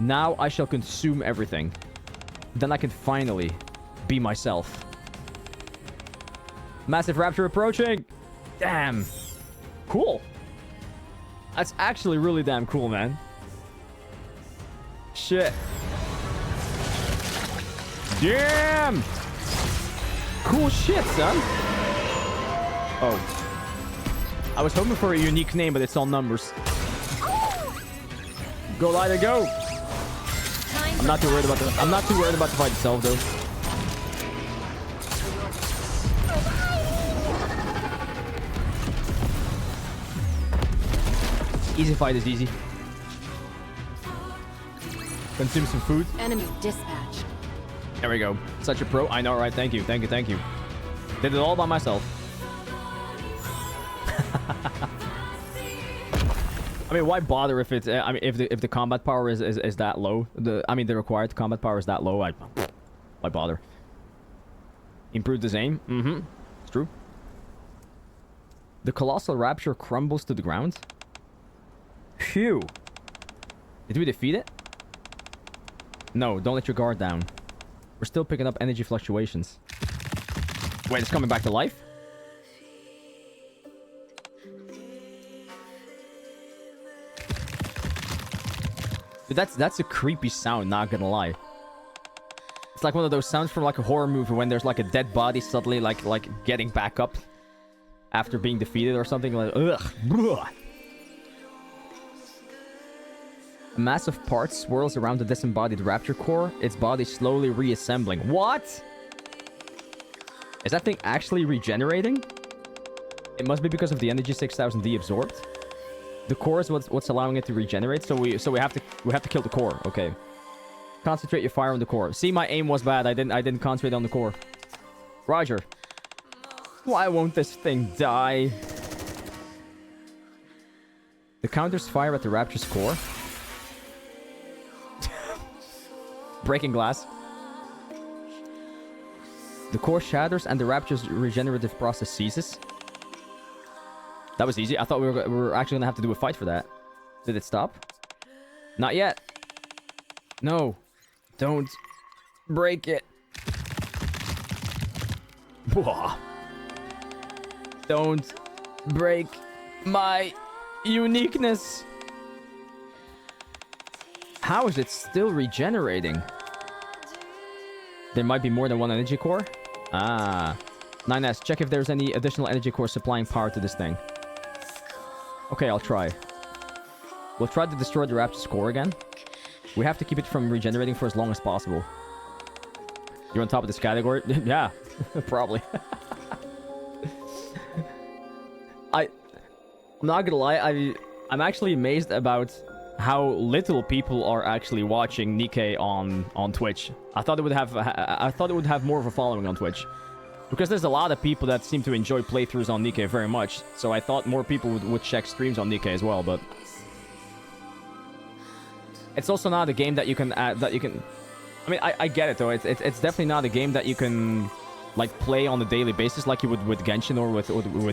Now I shall consume everything. Then I can finally be myself. Massive rapture approaching. Damn. Cool. That's actually really damn cool, man. Shit. Damn. Cool shit, son. Oh. I was hoping for a unique name, but it's all numbers. Go, Lighter, go. I'm not too worried about the fight itself, though. Easy fight is easy. Consume some food. Enemy dispatched. There we go. Such a pro. I know, right? Thank you. Thank you. Thank you. Did it all by myself. I mean, why bother if it's... I mean, if the combat power is that low. The required combat power is that low. Why bother? Improve his aim. Mm-hmm. It's true. The colossal rapture crumbles to the ground. Phew. Did we defeat it? No, don't let your guard down. We're still picking up energy fluctuations. Wait, it's coming back to life? Dude, that's a creepy sound, not gonna lie. It's like one of those sounds from like a horror movie when there's like a dead body suddenly like getting back up after being defeated or something like ugh. A mass of parts swirls around the disembodied rapture core, its body slowly reassembling. What? Is that thing actually regenerating? It must be because of the energy 6000D absorbed. The core is what's allowing it to regenerate, so we have to kill the core. Okay. Concentrate your fire on the core. See, my aim was bad. I didn't concentrate on the core. Roger. Why won't this thing die? The counters fire at the Rapture's core. Breaking glass. The core shatters and the Rapture's regenerative process ceases. That was easy. I thought we were actually gonna have to do a fight for that. Did it stop? Not yet. No. Don't break it. Whoa. Don't break my uniqueness. How is it still regenerating? There might be more than one energy core. Ah. 9S, check if there's any additional energy core supplying power to this thing. Okay, I'll try. We'll try to destroy the Raptor's core again. We have to keep it from regenerating for as long as possible. You're on top of this category? Yeah, probably. I'm not gonna lie, I'm actually amazed about how little people are actually watching NIKKE on Twitch. I thought it would have more of a following on Twitch. Because there's a lot of people that seem to enjoy playthroughs on NIKKE very much. So I thought more people would check streams on NIKKE as well, but it's also not a game that you can I mean, I get it though. It's definitely not a game that you can like play on a daily basis like you would with Genshin or with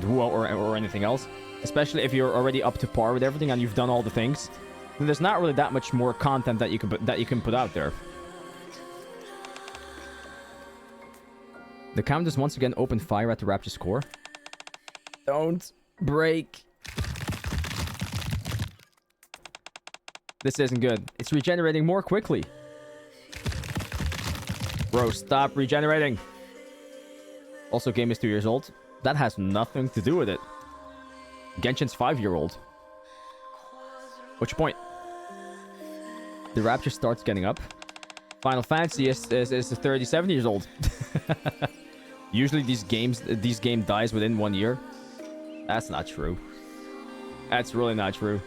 Hua or anything else. Especially if you're already up to par with everything and you've done all the things. Then there's not really that much more content that you can put out there. The Countess once again opened fire at the Rapture's core. Don't break. This isn't good. It's regenerating more quickly. Bro, stop regenerating. Also, game is 2 years old. That has nothing to do with it. Genshin's 5-year-old. What's your point? The Rapture starts getting up. Final Fantasy is 37 years old. Usually these game dies within 1 year. That's not true. That's really not true.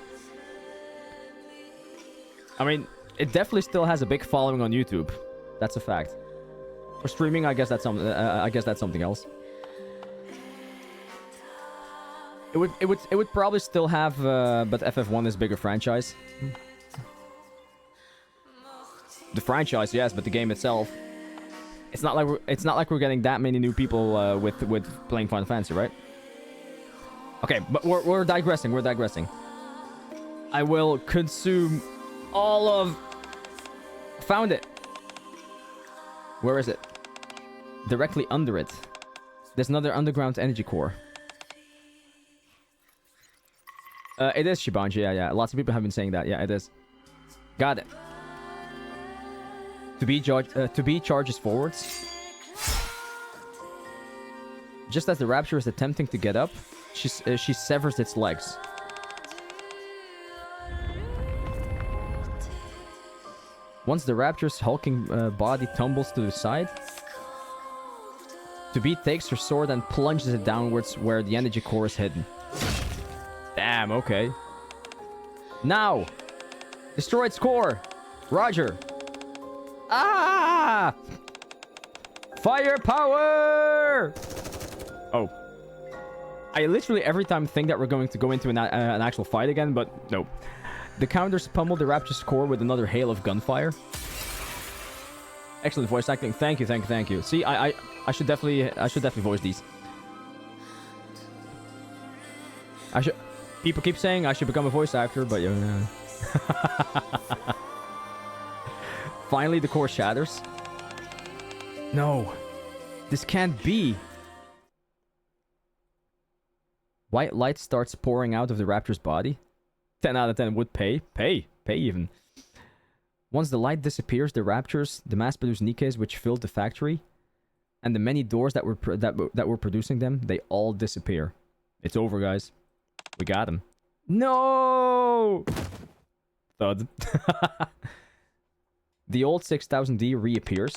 I mean, it definitely still has a big following on YouTube. That's a fact. For streaming, I guess that's something else. It would probably still have, but FF1 is bigger franchise. The franchise, yes, but the game itself, it's not like we're getting that many new people with playing Final Fantasy, right? Okay, but we're digressing. We're digressing. I will consume all of. Found it. Where is it? Directly under it. There's another underground energy core. It is Shibanji, yeah. Lots of people have been saying that. Yeah, it is. Got it. To be charges forwards. Just as the Rapture is attempting to get up, she severs its legs. Once the Rapture's hulking body tumbles to the side, To be takes her sword and plunges it downwards where the energy core is hidden. Damn, okay. Now! Destroy its core! Roger! Ah! Firepower! Oh. I literally every time think that we're going to go into an actual fight again, but no. The counters pummel the Rapture's core with another hail of gunfire. Excellent voice acting. Thank you, thank you, thank you. See, I should definitely voice these. People keep saying I should become a voice actor, but yeah. Finally, the core shatters. No. This can't be. White light starts pouring out of the Rapture's body. 10 out of 10 would pay. Pay even. Once the light disappears, the Raptures, the mass-produced NIKKEs which filled the factory, and the many doors that were producing them, they all disappear. It's over, guys. We got him. No! Thud. The old 6000D reappears.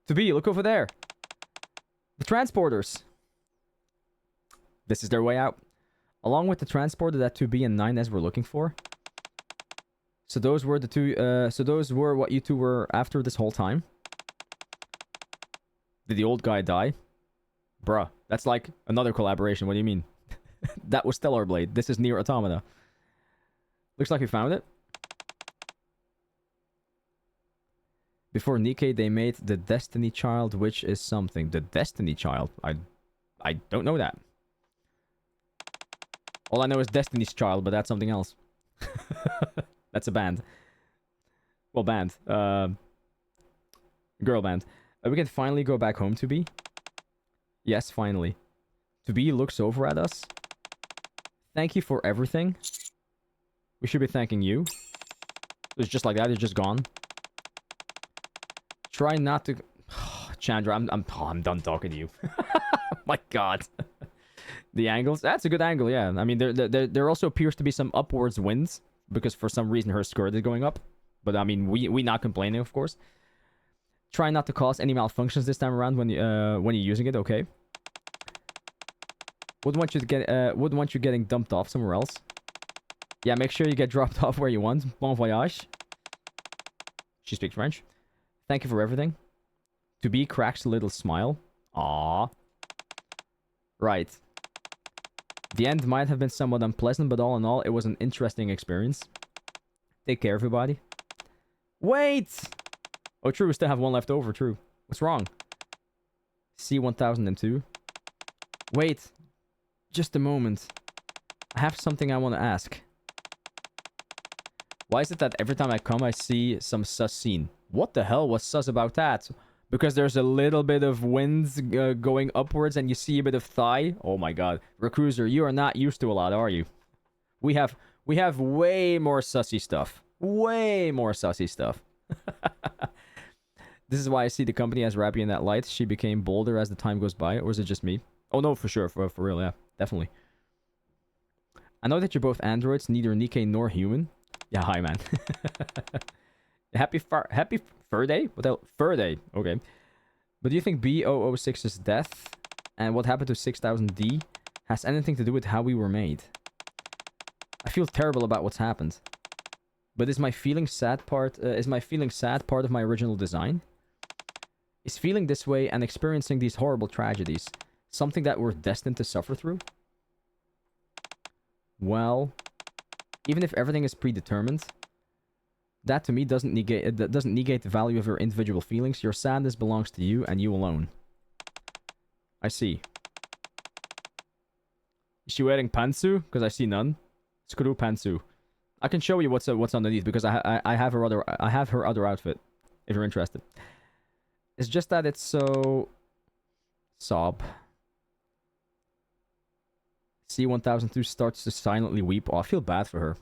To be, look over there. The transporters. This is their way out. Along with the transporter that 2B and 9S were looking for. So those were the two, so those were what you two were after this whole time. Did the old guy die? Bruh, that's like another collaboration. What do you mean? That was Stellar Blade. This is NieR Automata. Looks like we found it. Before NIKKE, they made the Destiny Child, which is something. The Destiny Child? I don't know that. All I know is Destiny's Child, but that's something else. That's a band. Well, band. Girl band. We can finally go back home, to be. Yes, finally. To be looks over at us. Thank you for everything. We should be thanking you. It's just like that. It's just gone. Try not to... Chandra, I'm done talking to you. My god. The angles. That's a good angle, yeah. I mean, there also appears to be some upwards winds. Because for some reason her skirt is going up. But I mean, we not complaining, of course. Try not to cause any malfunctions this time around when you're using it, okay? Wouldn't want you getting dumped off somewhere else. Yeah, make sure you get dropped off where you want. Bon voyage. She speaks French. Thank you for everything. To be cracks a little smile. Aww. Right. The end might have been somewhat unpleasant, but all in all, it was an interesting experience. Take care, everybody. Wait! Oh, true, we still have one left over, true. What's wrong? C1002. Wait. Just a moment. I have something I want to ask. Why is it that every time I come, I see some sus scene? What the hell was sus about that? Because there's a little bit of winds going upwards and you see a bit of thigh? Oh my god. Recruiter, you are not used to a lot, are you? We have way more sussy stuff. Way more sussy stuff. This is why I see the company as Rappy in that light. She became bolder as the time goes by. Or is it just me? Oh no, for sure. For real, yeah. Definitely. I know that you're both androids, neither NIKKE nor human. Yeah, hi man. Happy Fur Day? What the hell? Fur Day. Okay. But do you think B006's death and what happened to 6000D has anything to do with how we were made? I feel terrible about what's happened. But is my feeling sad part of my original design? Is feeling this way and experiencing these horrible tragedies something that we're destined to suffer through? Well, even if everything is predetermined, that to me doesn't negate the value of your individual feelings. Your sadness belongs to you and you alone. I see. Is she wearing pantsu? Because I see none. Screw pantsu. I can show you what's underneath because I have her other outfit. If you're interested. It's just that it's so... Sob. C1002 starts to silently weep. Oh, I feel bad for her.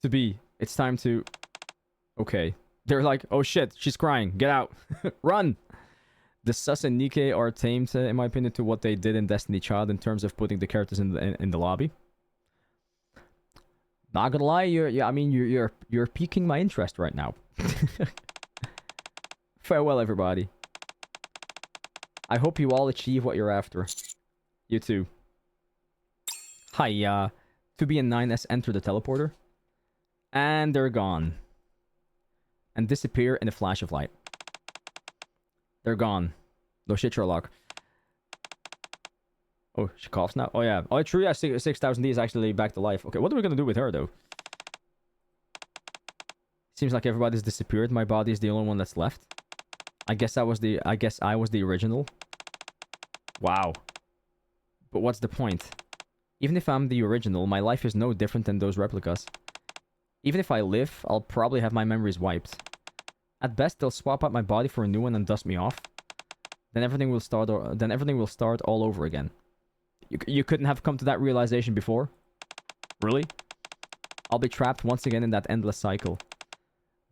To be. It's time to... Okay. They're like, oh shit, she's crying. Get out. Run! The Sus and NIKKE are tamed, in my opinion, to what they did in Destiny Child in terms of putting the characters in the lobby. Not gonna lie, you're piquing my interest right now. Farewell, everybody. I hope you all achieve what you're after. You too. Hi, 2B and 9S enter the teleporter. And they're gone. And disappear in a flash of light. They're gone. No shit, Sherlock. Oh, she coughs now? Oh, yeah. Oh, true, yeah, 6000D is actually back to life. Okay, what are we gonna do with her, though? Seems like everybody's disappeared. My body is the only one that's left. I guess I was the original. Wow. But what's the point? Even if I'm the original, my life is no different than those replicas. Even if I live, I'll probably have my memories wiped. At best, they'll swap out my body for a new one and dust me off. Then everything will start all over again. You couldn't have come to that realization before? Really? I'll be trapped once again in that endless cycle.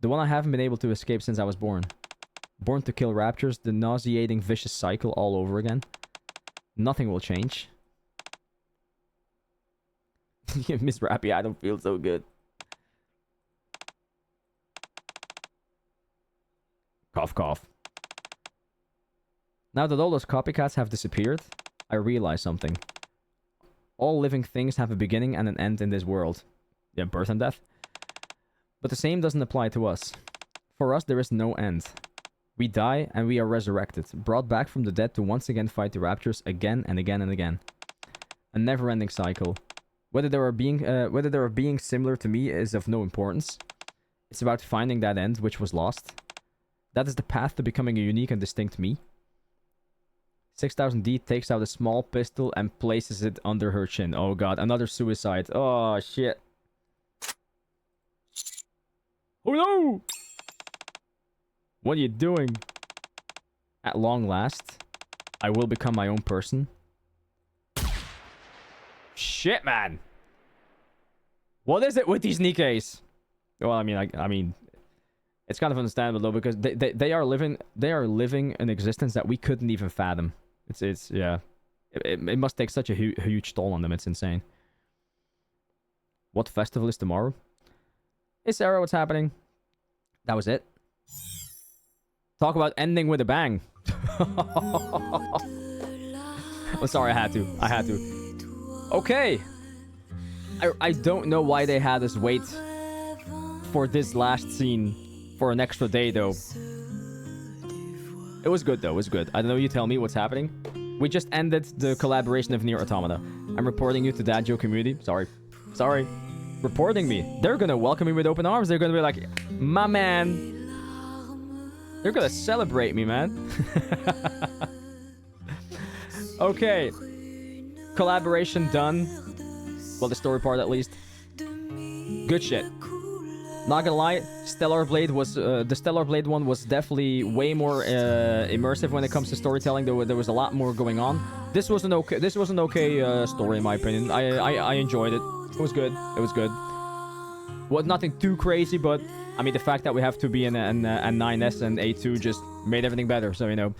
The one I haven't been able to escape since I was born. Born to kill raptors, the nauseating vicious cycle all over again. Nothing will change. Miss Rappy, I don't feel so good. Cough, cough. Now that all those copycats have disappeared, I realize something. All living things have a beginning and an end in this world. Yeah, birth and death. But the same doesn't apply to us. For us, there is no end. We die and we are resurrected, brought back from the dead to once again fight the raptures again and again and again. A never-ending cycle. Whether there are beings similar to me is of no importance. It's about finding that end which was lost. That is the path to becoming a unique and distinct me. 6000D takes out a small pistol and places it under her chin. Oh god, another suicide. Oh shit. Oh no! What are you doing? At long last, I will become my own person. Shit, man! What is it with these NIKKEs? Well, I mean, it's kind of understandable though, because they are living an existence that we couldn't even fathom. It's yeah, it must take such a huge toll on them. It's insane. What festival is tomorrow? Hey Sarah, what's happening? That was it. Talk about ending with a bang. Oh, sorry, I had to. Okay. I don't know why they had us wait for this last scene for an extra day, though. It was good, though. It was good. I don't know. You tell me what's happening. We just ended the collaboration of NieR Automata. I'm reporting you to Dad Joe community. Sorry. Reporting me. They're gonna welcome me with open arms. They're gonna be like, my man. They're gonna celebrate me, man. Okay. Collaboration done. Well, the story part at least. Good shit. Not gonna lie, Stellar Blade was the Stellar Blade one was definitely way more immersive when it comes to storytelling. There was a lot more going on. This was an okay story in my opinion. I enjoyed it. It was good. It was good. Was nothing too crazy, but I mean the fact that we have to be in 9S and A2 just made everything better. So you know.